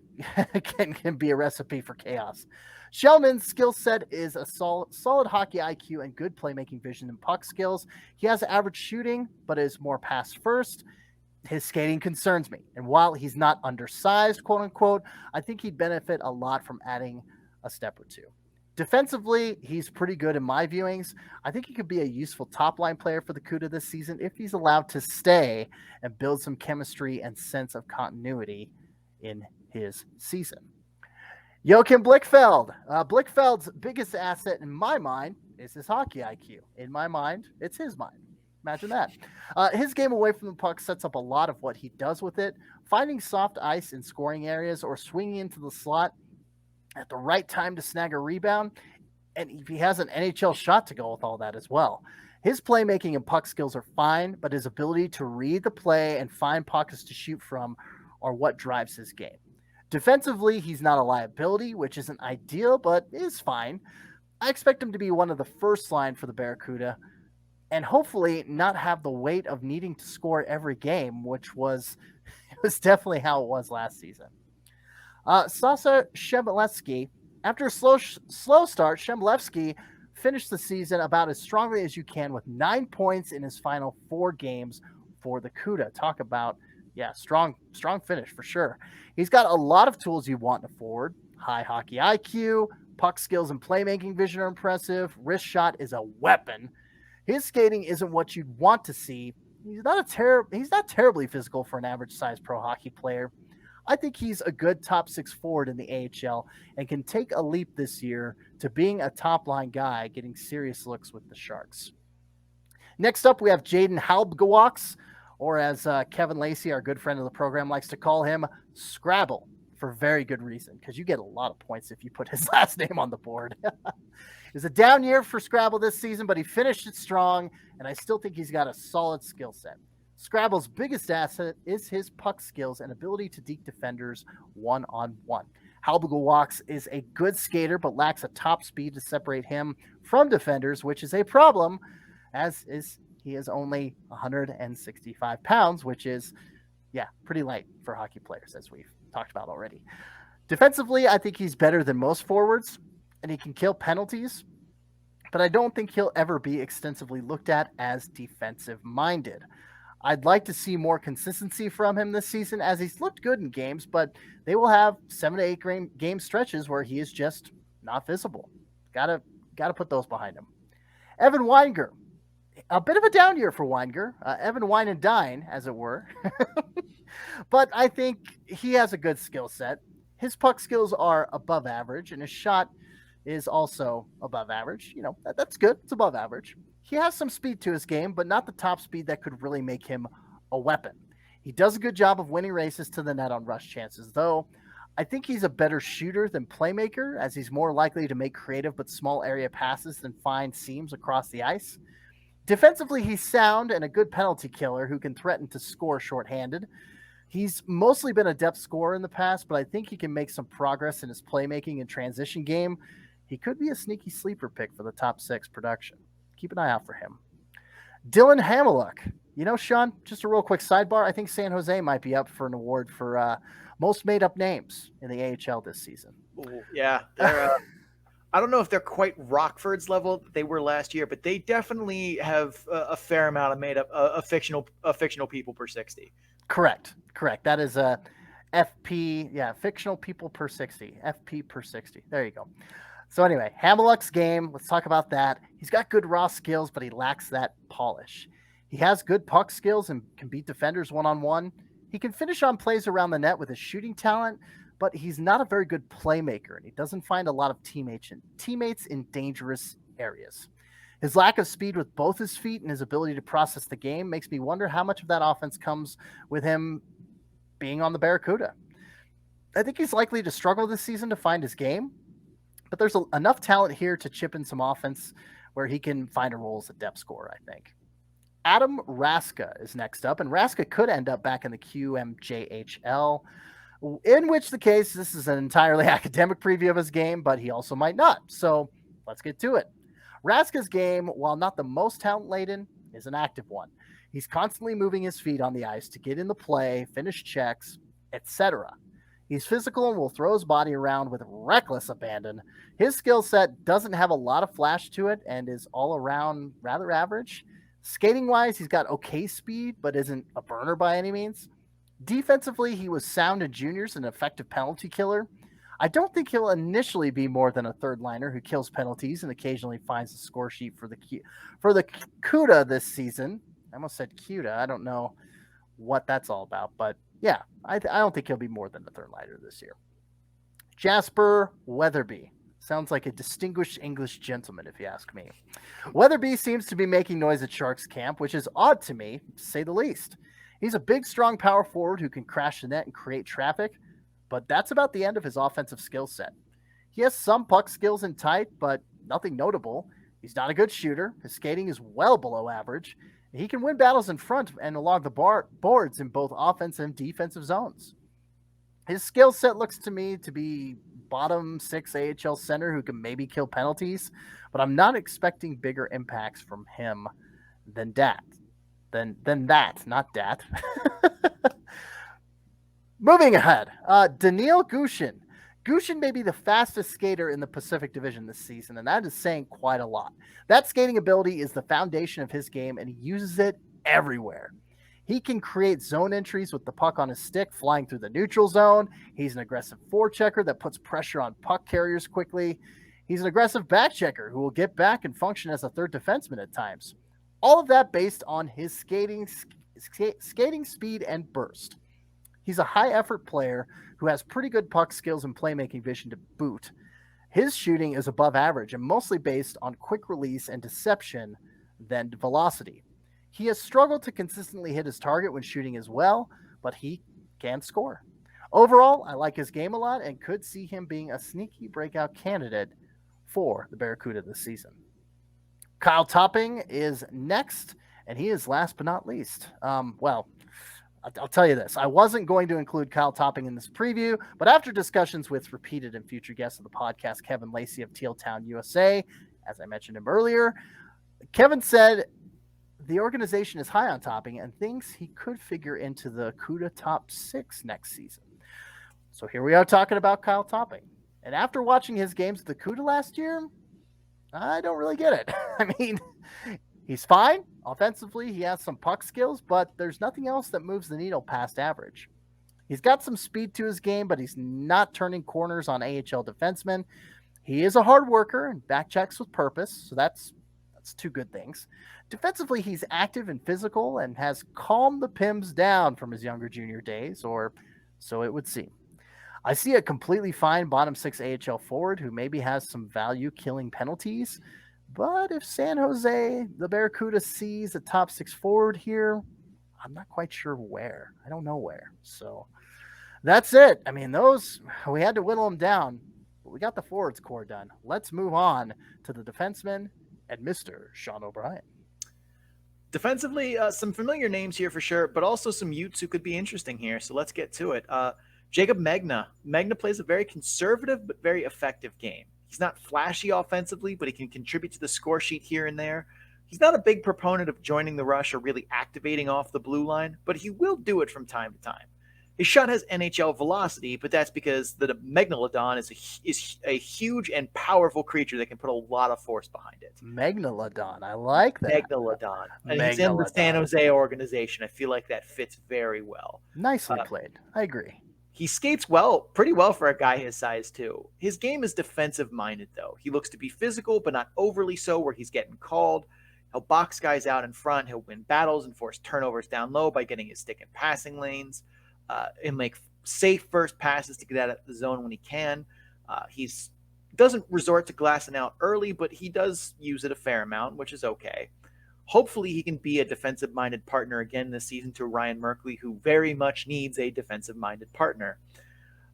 can be a recipe for chaos. Shellman's skill set is a solid hockey IQ and good playmaking vision and puck skills. He has average shooting, but is more pass first. His skating concerns me. And while he's not undersized, quote unquote, I think he'd benefit a lot from adding a step or two. Defensively, he's pretty good in my viewings. I think he could be a useful top-line player for the CUDA this season if he's allowed to stay and build some chemistry and sense of continuity in his season. Joachim Blickfeld. Blickfeld's biggest asset in my mind is his hockey IQ. In my mind, it's his mind. Imagine that. His game away from the puck sets up a lot of what he does with it. Finding soft ice in scoring areas or swinging into the slot at the right time to snag a rebound. And he has an NHL shot to go with all that as well. His playmaking and puck skills are fine, but his ability to read the play and find pockets to shoot from are what drives his game. Defensively, he's not a liability, which isn't ideal, but is fine. I expect him to be one of the first line for the Barracuda and hopefully not have the weight of needing to score every game, which was definitely how it was last season. Sasa Shemlevsky, after a slow start, Shemlevsky finished the season about as strongly as you can with 9 points in his final 4 games for the CUDA. Talk about, strong finish for sure. He's got a lot of tools you want in a forward. High hockey IQ, puck skills and playmaking vision are impressive. Wrist shot is a weapon. His skating isn't what you'd want to see. He's not terribly physical for an average-sized pro hockey player. I think he's a good top 6 forward in the AHL and can take a leap this year to being a top-line guy, getting serious looks with the Sharks. Next up, we have Jayden Hal, or as Kevin Lacey, our good friend of the program, likes to call him, Scrabble, for very good reason, because you get a lot of points if you put his last name on the board. It was a down year for Scrabble this season, but he finished it strong, and I still think he's got a solid skill set. Scrabble's biggest asset is his puck skills and ability to deke defenders one-on-one. Halbigawaks is a good skater, but lacks a top speed to separate him from defenders, which is a problem, he is only 165 pounds, which is, pretty light for hockey players, as we've talked about already. Defensively, I think he's better than most forwards, and he can kill penalties, but I don't think he'll ever be extensively looked at as defensive-minded. I'd like to see more consistency from him this season, as he's looked good in games, but they will have 7 to 8 game stretches where he is just not visible. Gotta put those behind him. Evan Weinger. A bit of a down year for Weinger. Evan Wine and Dine, as it were. But I think he has a good skill set. His puck skills are above average, and his shot is also above average. That's good. It's above average. He has some speed to his game, but not the top speed that could really make him a weapon. He does a good job of winning races to the net on rush chances, though I think he's a better shooter than playmaker, as he's more likely to make creative but small area passes than find seams across the ice. Defensively, he's sound and a good penalty killer who can threaten to score shorthanded. He's mostly been a depth scorer in the past, but I think he can make some progress in his playmaking and transition game. He could be a sneaky sleeper pick for the top 6 production. Keep an eye out for him. Dylan Hamiluk. You know, Sean, just a real quick sidebar. I think San Jose might be up for an award for most made-up names in the AHL this season. Ooh, yeah, they're, I don't know if they're quite Rockford's level that they were last year, but they definitely have a fair amount of made-up, fictional people per 60. Correct. That is a FP, fictional people per 60. FP per 60. There you go. So anyway, Hamiluk's game, let's talk about that. He's got good raw skills, but he lacks that polish. He has good puck skills and can beat defenders one-on-one. He can finish on plays around the net with his shooting talent, but he's not a very good playmaker, and he doesn't find a lot of teammates in dangerous areas. His lack of speed with both his feet and his ability to process the game makes me wonder how much of that offense comes with him being on the Barracuda. I think he's likely to struggle this season to find his game, but there's enough talent here to chip in some offense where he can find a role as a depth scorer, I think. Adam Raska is next up, and Raska could end up back in the QMJHL, in which the case, this is an entirely academic preview of his game, but he also might not. So let's get to it. Raska's game, while not the most talent-laden, is an active one. He's constantly moving his feet on the ice to get in the play, finish checks, etc. He's physical and will throw his body around with reckless abandon. His skill set doesn't have a lot of flash to it and is all around rather average. Skating-wise, he's got okay speed, but isn't a burner by any means. Defensively, he was sound in juniors and an effective penalty killer. I don't think he'll initially be more than a third liner who kills penalties and occasionally finds the score sheet for the CUDA this season. I almost said CUDA. I don't know what that's all about, but yeah, I don't think he'll be more than a third liner this year. Jasper Weatherby. Sounds like a distinguished English gentleman, if you ask me. Weatherby seems to be making noise at Sharks camp, which is odd to me, to say the least. He's a big, strong power forward who can crash the net and create traffic, but that's about the end of his offensive skill set. He has some puck skills in tight, but nothing notable. He's not a good shooter. His skating is well below average. He can win battles in front and along the boards in both offensive and defensive zones. His skill set looks to me to be bottom 6 AHL center who can maybe kill penalties, but I'm not expecting bigger impacts from him than that. Not that. Moving ahead, Daniil Gushin. Gushin may be the fastest skater in the Pacific Division this season, and that is saying quite a lot. That skating ability is the foundation of his game, and he uses it everywhere. He can create zone entries with the puck on his stick flying through the neutral zone. He's an aggressive forechecker that puts pressure on puck carriers quickly. He's an aggressive backchecker who will get back and function as a third defenseman at times. All of that based on his skating speed and burst. He's a high-effort player who has pretty good puck skills and playmaking vision to boot. His shooting is above average and mostly based on quick release and deception than velocity. He has struggled to consistently hit his target when shooting as well, but he can score. Overall, I like his game a lot and could see him being a sneaky breakout candidate for the Barracuda this season. Kyle Topping is next, and he is last but not least. I'll tell you this. I wasn't going to include Kyle Topping in this preview, but after discussions with repeated and future guests of the podcast, Kevin Lacey of Teal Town, USA, as I mentioned him earlier, Kevin said the organization is high on Topping and thinks he could figure into the CUDA top 6 next season. So here we are talking about Kyle Topping. And after watching his games at the CUDA last year, I don't really get it. I mean, he's fine. Offensively, he has some puck skills, but there's nothing else that moves the needle past average. He's got some speed to his game, but he's not turning corners on AHL defensemen. He is a hard worker and back checks with purpose, so that's two good things. Defensively, he's active and physical and has calmed the Pims down from his younger junior days, or so it would seem. I see a completely fine bottom 6 AHL forward who maybe has some value killing penalties, but if San Jose, the Barracuda, sees a top 6 forward here, I'm not quite sure where. I don't know where. So that's it. I mean, we had to whittle them down, but we got the forwards core done. Let's move on to the defenseman and Mr. Sean O'Brien. Defensively, some familiar names here for sure, but also some Utes who could be interesting here. So let's get to it. Jacob Megna. Megna plays a very conservative but very effective game. He's not flashy offensively, but he can contribute to the score sheet here and there. He's not a big proponent of joining the rush or really activating off the blue line, but he will do it from time to time. His shot has NHL velocity, but that's because the Megalodon is a huge and powerful creature that can put a lot of force behind it. Megalodon, I like that. Megalodon. And he's in the San Jose organization. I feel like that fits very well. Nicely played. I agree. He skates pretty well for a guy his size too. His game is defensive-minded though. He looks to be physical, but not overly so where he's getting called. He'll box guys out in front. He'll win battles and force turnovers down low by getting his stick in passing lanes. He'll make safe first passes to get out of the zone when he can. He doesn't resort to glassing out early, but he does use it a fair amount, which is okay. Hopefully he can be a defensive-minded partner again this season to Ryan Merkley, who very much needs a defensive-minded partner.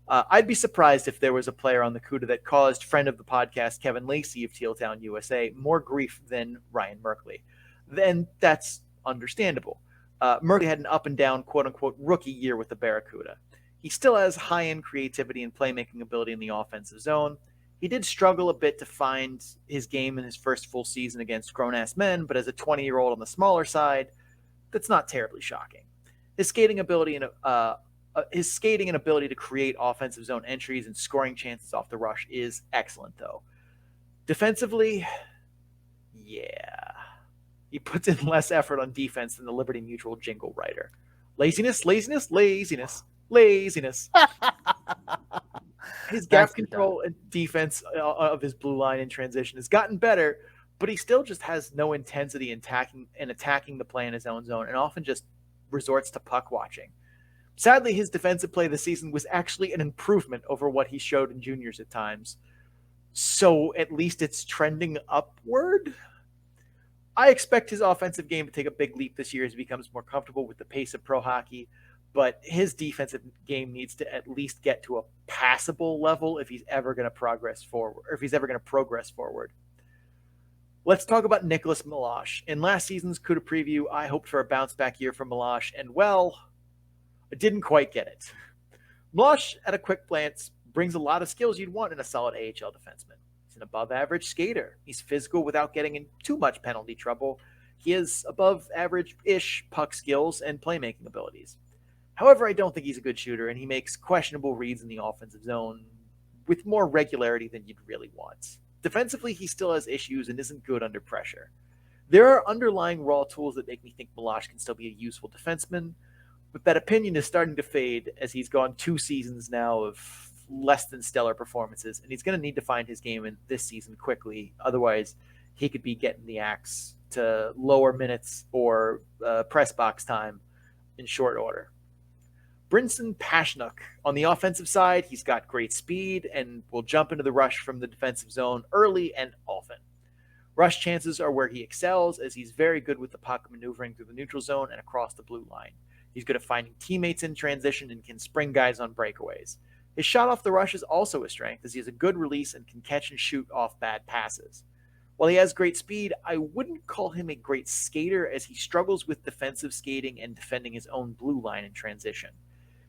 I'd be surprised if there was a player on the CUDA that caused friend of the podcast, Kevin Lacey of Tealtown, USA, more grief than Ryan Merkley. Then that's understandable. Merkley had an up-and-down, quote-unquote, rookie year with the Barracuda. He still has high-end creativity and playmaking ability in the offensive zone. He did struggle a bit to find his game in his first full season against grown-ass men, but as a 20-year-old on the smaller side, that's not terribly shocking. His skating ability and ability to create offensive zone entries and scoring chances off the rush is excellent, though. Defensively, yeah. He puts in less effort on defense than the Liberty Mutual jingle writer. Laziness, laziness, laziness, laziness. His gap control and defense of his blue line in transition has gotten better, but he still just has no intensity in attacking the play in his own zone and often just resorts to puck watching. Sadly, his defensive play this season was actually an improvement over what he showed in juniors at times. So at least it's trending upward. I expect his offensive game to take a big leap this year as he becomes more comfortable with the pace of pro hockey, but his defensive game needs to at least get to a passable level if he's ever going to progress forward. Let's talk about Nicholas Milosh. In last season's CUDA preview, I hoped for a bounce back year from Milosh, and well, I didn't quite get it. Milosh, at a quick glance, brings a lot of skills you'd want in a solid AHL defenseman. He's an above-average skater. He's physical without getting in too much penalty trouble. He has above-average-ish puck skills and playmaking abilities. However, I don't think he's a good shooter, and he makes questionable reads in the offensive zone with more regularity than you'd really want. Defensively, he still has issues and isn't good under pressure. There are underlying raw tools that make me think Milosh can still be a useful defenseman, but that opinion is starting to fade as he's gone 2 seasons now of less than stellar performances, and he's going to need to find his game in this season quickly. Otherwise, he could be getting the axe to lower minutes or press box time in short order. Brinson Pashnuk. On the offensive side, he's got great speed and will jump into the rush from the defensive zone early and often. Rush chances are where he excels, as he's very good with the puck maneuvering through the neutral zone and across the blue line. He's good at finding teammates in transition and can spring guys on breakaways. His shot off the rush is also a strength, as he has a good release and can catch and shoot off bad passes. While he has great speed, I wouldn't call him a great skater, as he struggles with defensive skating and defending his own blue line in transition.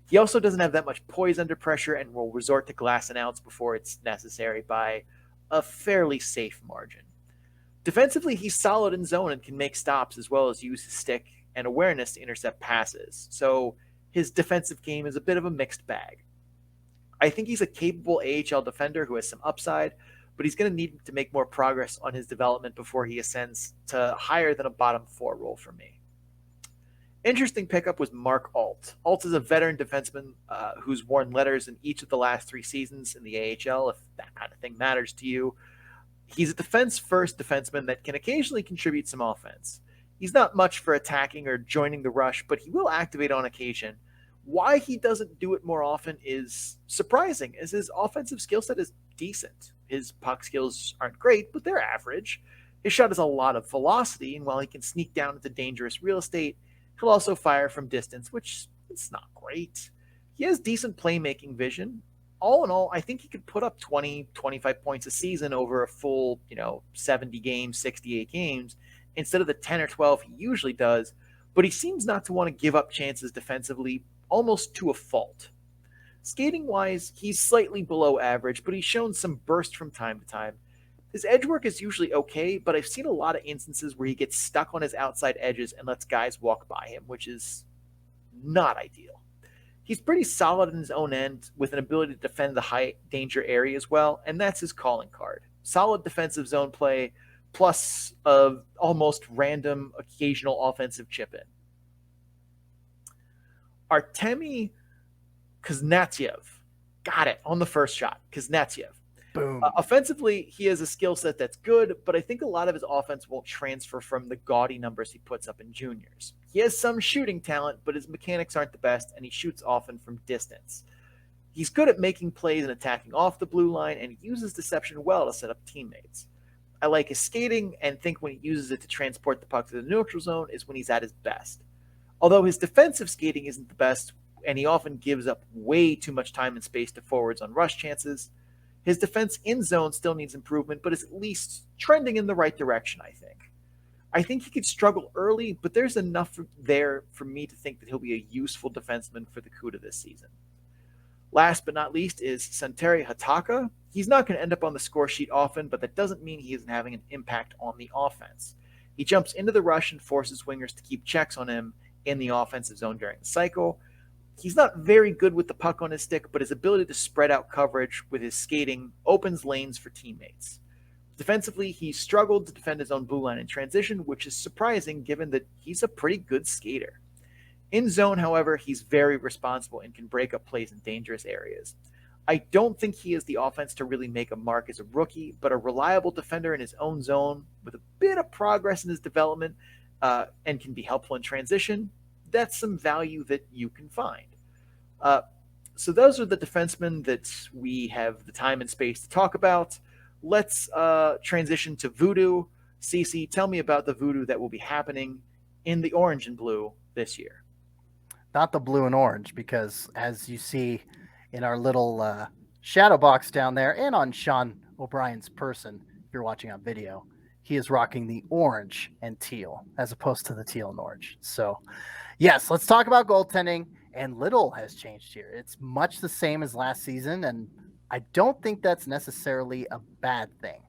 He also doesn't have that much poise under pressure and will resort to glass and outs before it's necessary by a fairly safe margin. Defensively, he's solid in zone and can make stops as well as use his stick and awareness to intercept passes. So his defensive game is a bit of a mixed bag. I think he's a capable AHL defender who has some upside, but he's going to need to make more progress on his development before he ascends to higher than a bottom 4 role for me. Interesting pickup was Mark Alt. Alt is a veteran defenseman who's worn letters in each of the last 3 seasons in the AHL, if that kind of thing matters to you. He's a defense-first defenseman that can occasionally contribute some offense. He's not much for attacking or joining the rush, but he will activate on occasion. Why he doesn't do it more often is surprising, as his offensive skill set is decent. His puck skills aren't great, but they're average. His shot has a lot of velocity, and while he can sneak down into dangerous real estate, he'll also fire from distance, which is not great. He has decent playmaking vision. All in all, I think he could put up 20, 25 points a season over a full, 70 games, 68 games, instead of the 10 or 12 he usually does, but he seems not to want to give up chances defensively, almost to a fault. Skating-wise, he's slightly below average, but he's shown some burst from time to time. His edge work is usually okay, but I've seen a lot of instances where he gets stuck on his outside edges and lets guys walk by him, which is not ideal. He's pretty solid in his own end with an ability to defend the high danger area as well, and that's his calling card. Solid defensive zone play plus almost random occasional offensive chip in. Artemi Kuznetsov. Got it on the first shot. Kuznetsov. Boom. Offensively, he has a skill set that's good, but I think a lot of his offense won't transfer from the gaudy numbers he puts up in juniors. He has some shooting talent, but his mechanics aren't the best, and he shoots often from distance. He's good at making plays and attacking off the blue line, and he uses deception well to set up teammates. I like his skating, and think when he uses it to transport the puck to the neutral zone is when he's at his best. Although his defensive skating isn't the best, and he often gives up way too much time and space to forwards on rush chances, his defense in zone still needs improvement, but is at least trending in the right direction, I think. I think he could struggle early, but there's enough there for me to think that he'll be a useful defenseman for the CUDA this season. Last but not least is Centauri Hataka. He's not going to end up on the score sheet often, but that doesn't mean he isn't having an impact on the offense. He jumps into the rush and forces wingers to keep checks on him in the offensive zone during the cycle. He's not very good with the puck on his stick, but his ability to spread out coverage with his skating opens lanes for teammates. Defensively, he struggled to defend his own blue line in transition, which is surprising given that he's a pretty good skater. In zone, however, he's very responsible and can break up plays in dangerous areas. I don't think he has the offense to really make a mark as a rookie, but a reliable defender in his own zone with a bit of progress in his development and can be helpful in transition. That's some value that you can find. So those are the defensemen that we have the time and space to talk about. Let's transition to Voodoo. CC, tell me about the Voodoo that will be happening in the orange and blue this year. Not the blue and orange, because as you see in our little shadow box down there and on Sean O'Brien's person, if you're watching on video, he is rocking the orange and teal as opposed to the teal and orange. So yes, let's talk about goaltending, and little has changed here. It's much the same as last season, and I don't think that's necessarily a bad thing.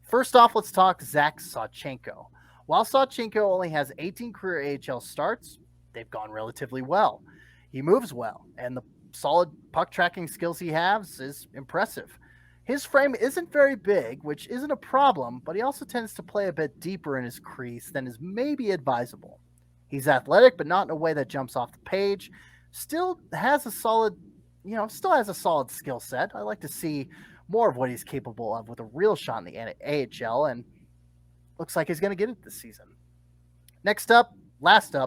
First off, let's talk Zak Sachenko. While Sachenko only has 18 career AHL starts, they've gone relatively well. He moves well, and the solid puck tracking skills he has is impressive. His frame isn't very big, which isn't a problem, but he also tends to play a bit deeper in his crease than is maybe advisable. He's athletic, but not in a way that jumps off the page. Still has a solid skill set. I like to see more of what he's capable of with a real shot in the AHL, and looks like he's going to get it this season. Next up, Alexei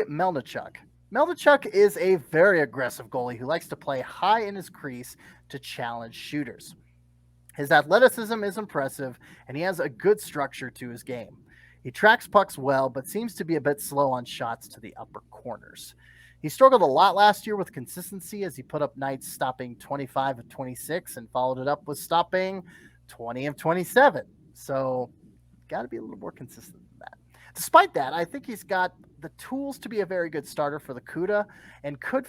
Melnichuk. Melnichuk is a very aggressive goalie who likes to play high in his crease to challenge shooters. His athleticism is impressive, and he has a good structure to his game. He tracks pucks well, but seems to be a bit slow on shots to the upper corners. He struggled a lot last year with consistency as he put up nights stopping 25 of 26 and followed it up with stopping 20 of 27. So got to be a little more consistent than that. Despite that, I think he's got the tools to be a very good starter for the CUDA, and could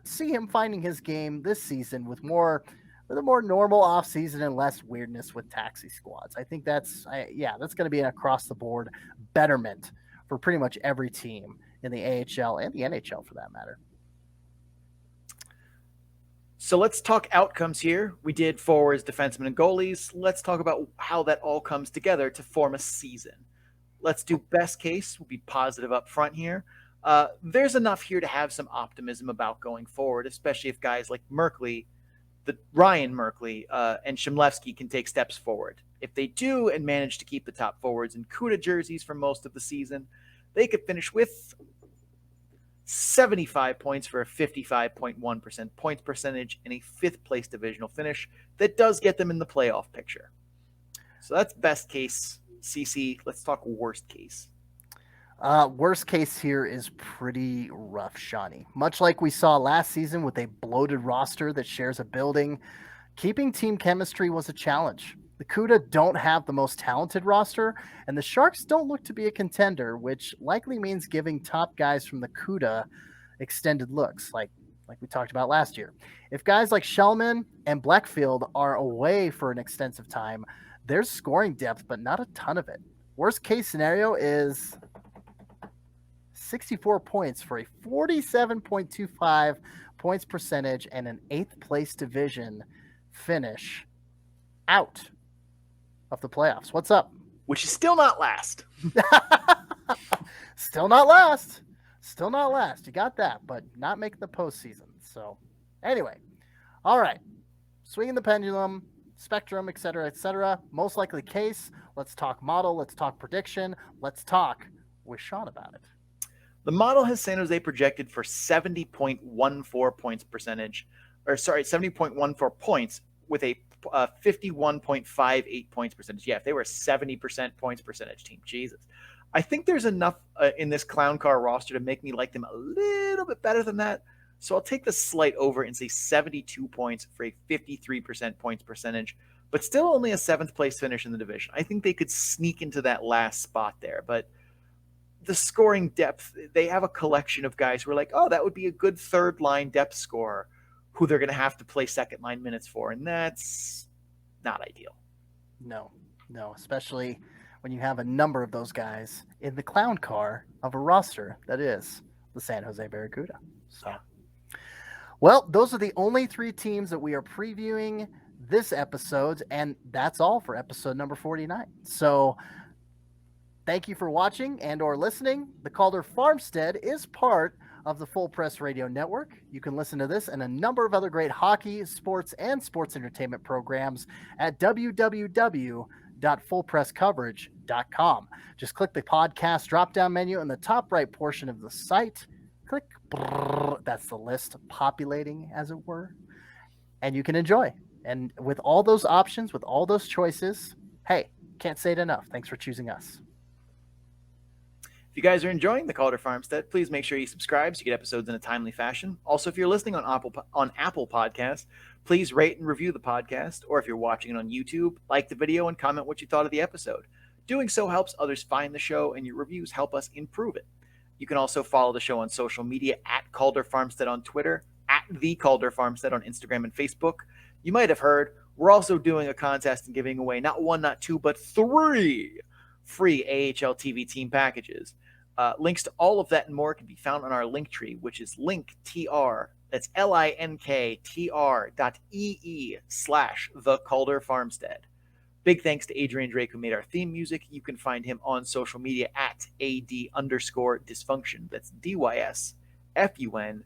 see him finding his game this season with a more normal offseason and less weirdness with taxi squads. I think that's going to be an across-the-board betterment for pretty much every team in the AHL and the NHL for that matter. So let's talk outcomes here. We did forwards, defensemen, and goalies. Let's talk about how that all comes together to form a season. Let's do best case. We'll be positive up front here. There's enough here to have some optimism about going forward, especially if guys like Ryan Merkley and Shimlevsky can take steps forward. If they do and manage to keep the top forwards in CUDA jerseys for most of the season, they could finish with 75 points for a 55.1% points percentage and a fifth-place divisional finish that does get them in the playoff picture. So that's best case. CC, let's talk worst case. Worst case here is pretty rough, Shawnee. Much like we saw last season with a bloated roster that shares a building, keeping team chemistry was a challenge. The CUDA don't have the most talented roster, and the Sharks don't look to be a contender, which likely means giving top guys from the CUDA extended looks, like we talked about last year. If guys like Shellman and Blickfeld are away for an extensive time, there's scoring depth, but not a ton of it. Worst case scenario is 64 points for a 47.25 points percentage and an 8th place division finish out of the playoffs. What's up? Which is still not last. Still not last. Still not last. You got that, but not make the postseason. So anyway, all right. Swinging the pendulum, spectrum, et cetera, et cetera. Most likely case. Let's talk model. Let's talk prediction. Let's talk with Sean about it. The model has San Jose projected for 70.14 points percentage, 70.14 points with a 51.58 points percentage. Yeah, if they were a 70% points percentage team, Jesus. I think there's enough in this clown car roster to make me like them a little bit better than that. So I'll take the slight over and say 72 points for a 53% points percentage, but still only a 7th place finish in the division. I think they could sneak into that last spot there, but the scoring depth, they have a collection of guys who are like, oh, that would be a good third line depth scorer who they're going to have to play second line minutes for. And that's not ideal. No, especially when you have a number of those guys in the clown car of a roster that is the San Jose Barracuda. So, well, those are the only 3 teams that we are previewing this episode, and that's all for episode number 49. So thank you for watching and or listening. The Calder Farmstead is part of the Full Press Radio Network. You can listen to this and a number of other great hockey, sports, and sports entertainment programs at www.fullpresscoverage.com. Just click the podcast drop-down menu in the top right portion of the site. Click, that's the list populating, as it were, and you can enjoy. And with all those options, with all those choices, hey, can't say it enough. Thanks for choosing us. If you guys are enjoying the Calder Farmstead, please make sure you subscribe so you get episodes in a timely fashion. Also, if you're listening on Apple Podcasts, please rate and review the podcast. Or if you're watching it on YouTube, like the video and comment what you thought of the episode. Doing so helps others find the show, and your reviews help us improve it. You can also follow the show on social media at Calder Farmstead on Twitter, at The Calder Farmstead on Instagram and Facebook. You might have heard, we're also doing a contest and giving away not 1, not 2, but 3 free AHL TV team packages. Links to all of that and more can be found on our link tree, which is linktr, that's linktr.ee/The Calder Farmstead. Big thanks to Adrian Drake, who made our theme music. You can find him on social media at AD_dysfunction. That's DYSFUNCTION.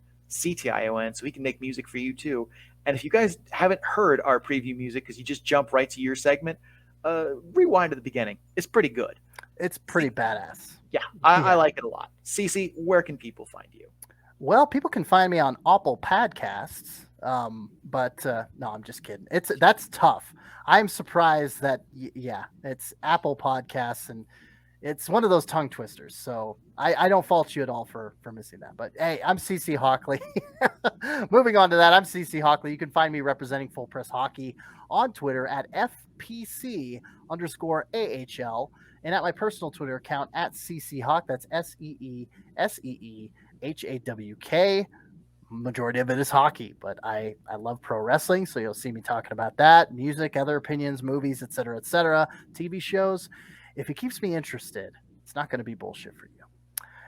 So he can make music for you too. And if you guys haven't heard our preview music because you just jump right to your segment, rewind to the beginning. It's pretty good. It's pretty badass. Yeah, I like it a lot. CC, where can people find you? Well, people can find me on Apple Podcasts, but no, I'm just kidding. That's tough. I'm surprised that it's Apple Podcasts, and it's one of those tongue twisters. So I don't fault you at all for missing that. But hey, I'm C.C. Hockley. Moving on to that, I'm C.C. Hockley. You can find me representing Full Press Hockey on Twitter at FPC_AHL. And at my personal Twitter account at CCHawk, that's SEESEEHAWK. Majority of it is hockey, but I love pro wrestling, so you'll see me talking about that, music, other opinions, movies, etc., TV shows. If it keeps me interested, it's not going to be bullshit for you.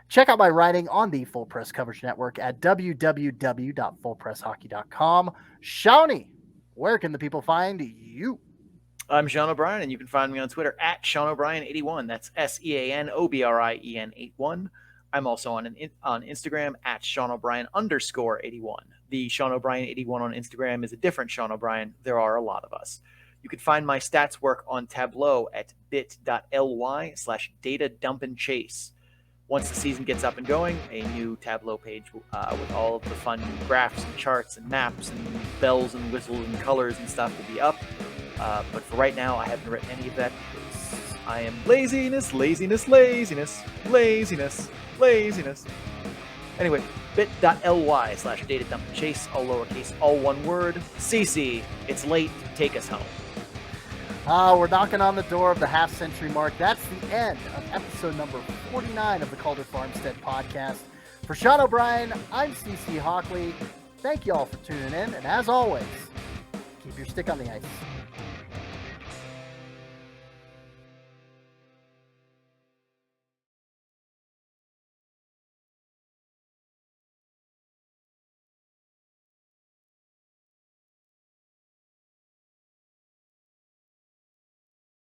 Check out my writing on the Full Press Coverage Network at www.fullpresshockey.com. Shawnee, where can the people find you? I'm Sean O'Brien, and you can find me on Twitter at Sean O'Brien81. That's SeanObrien81. I'm also on Instagram at Sean O'Brien_81. The Sean O'Brien81 on Instagram is a different Sean O'Brien. There are a lot of us. You can find my stats work on Tableau at bit.ly/data-dump-and-chase. Once the season gets up and going, a new Tableau page with all of the fun graphs and charts and maps and bells and whistles and colors and stuff will be up. But for right now, I haven't written any of that because I am laziness. Anyway, bit.ly/data-dump-and-chase, all lowercase, all one word. CC, it's late. Take us home. We're knocking on the door of the half-century mark. That's the end of episode number 49 of the Calder Farmstead podcast. For Sean O'Brien, I'm C.C. Hockley. Thank you all for tuning in, and as always, keep your stick on the ice.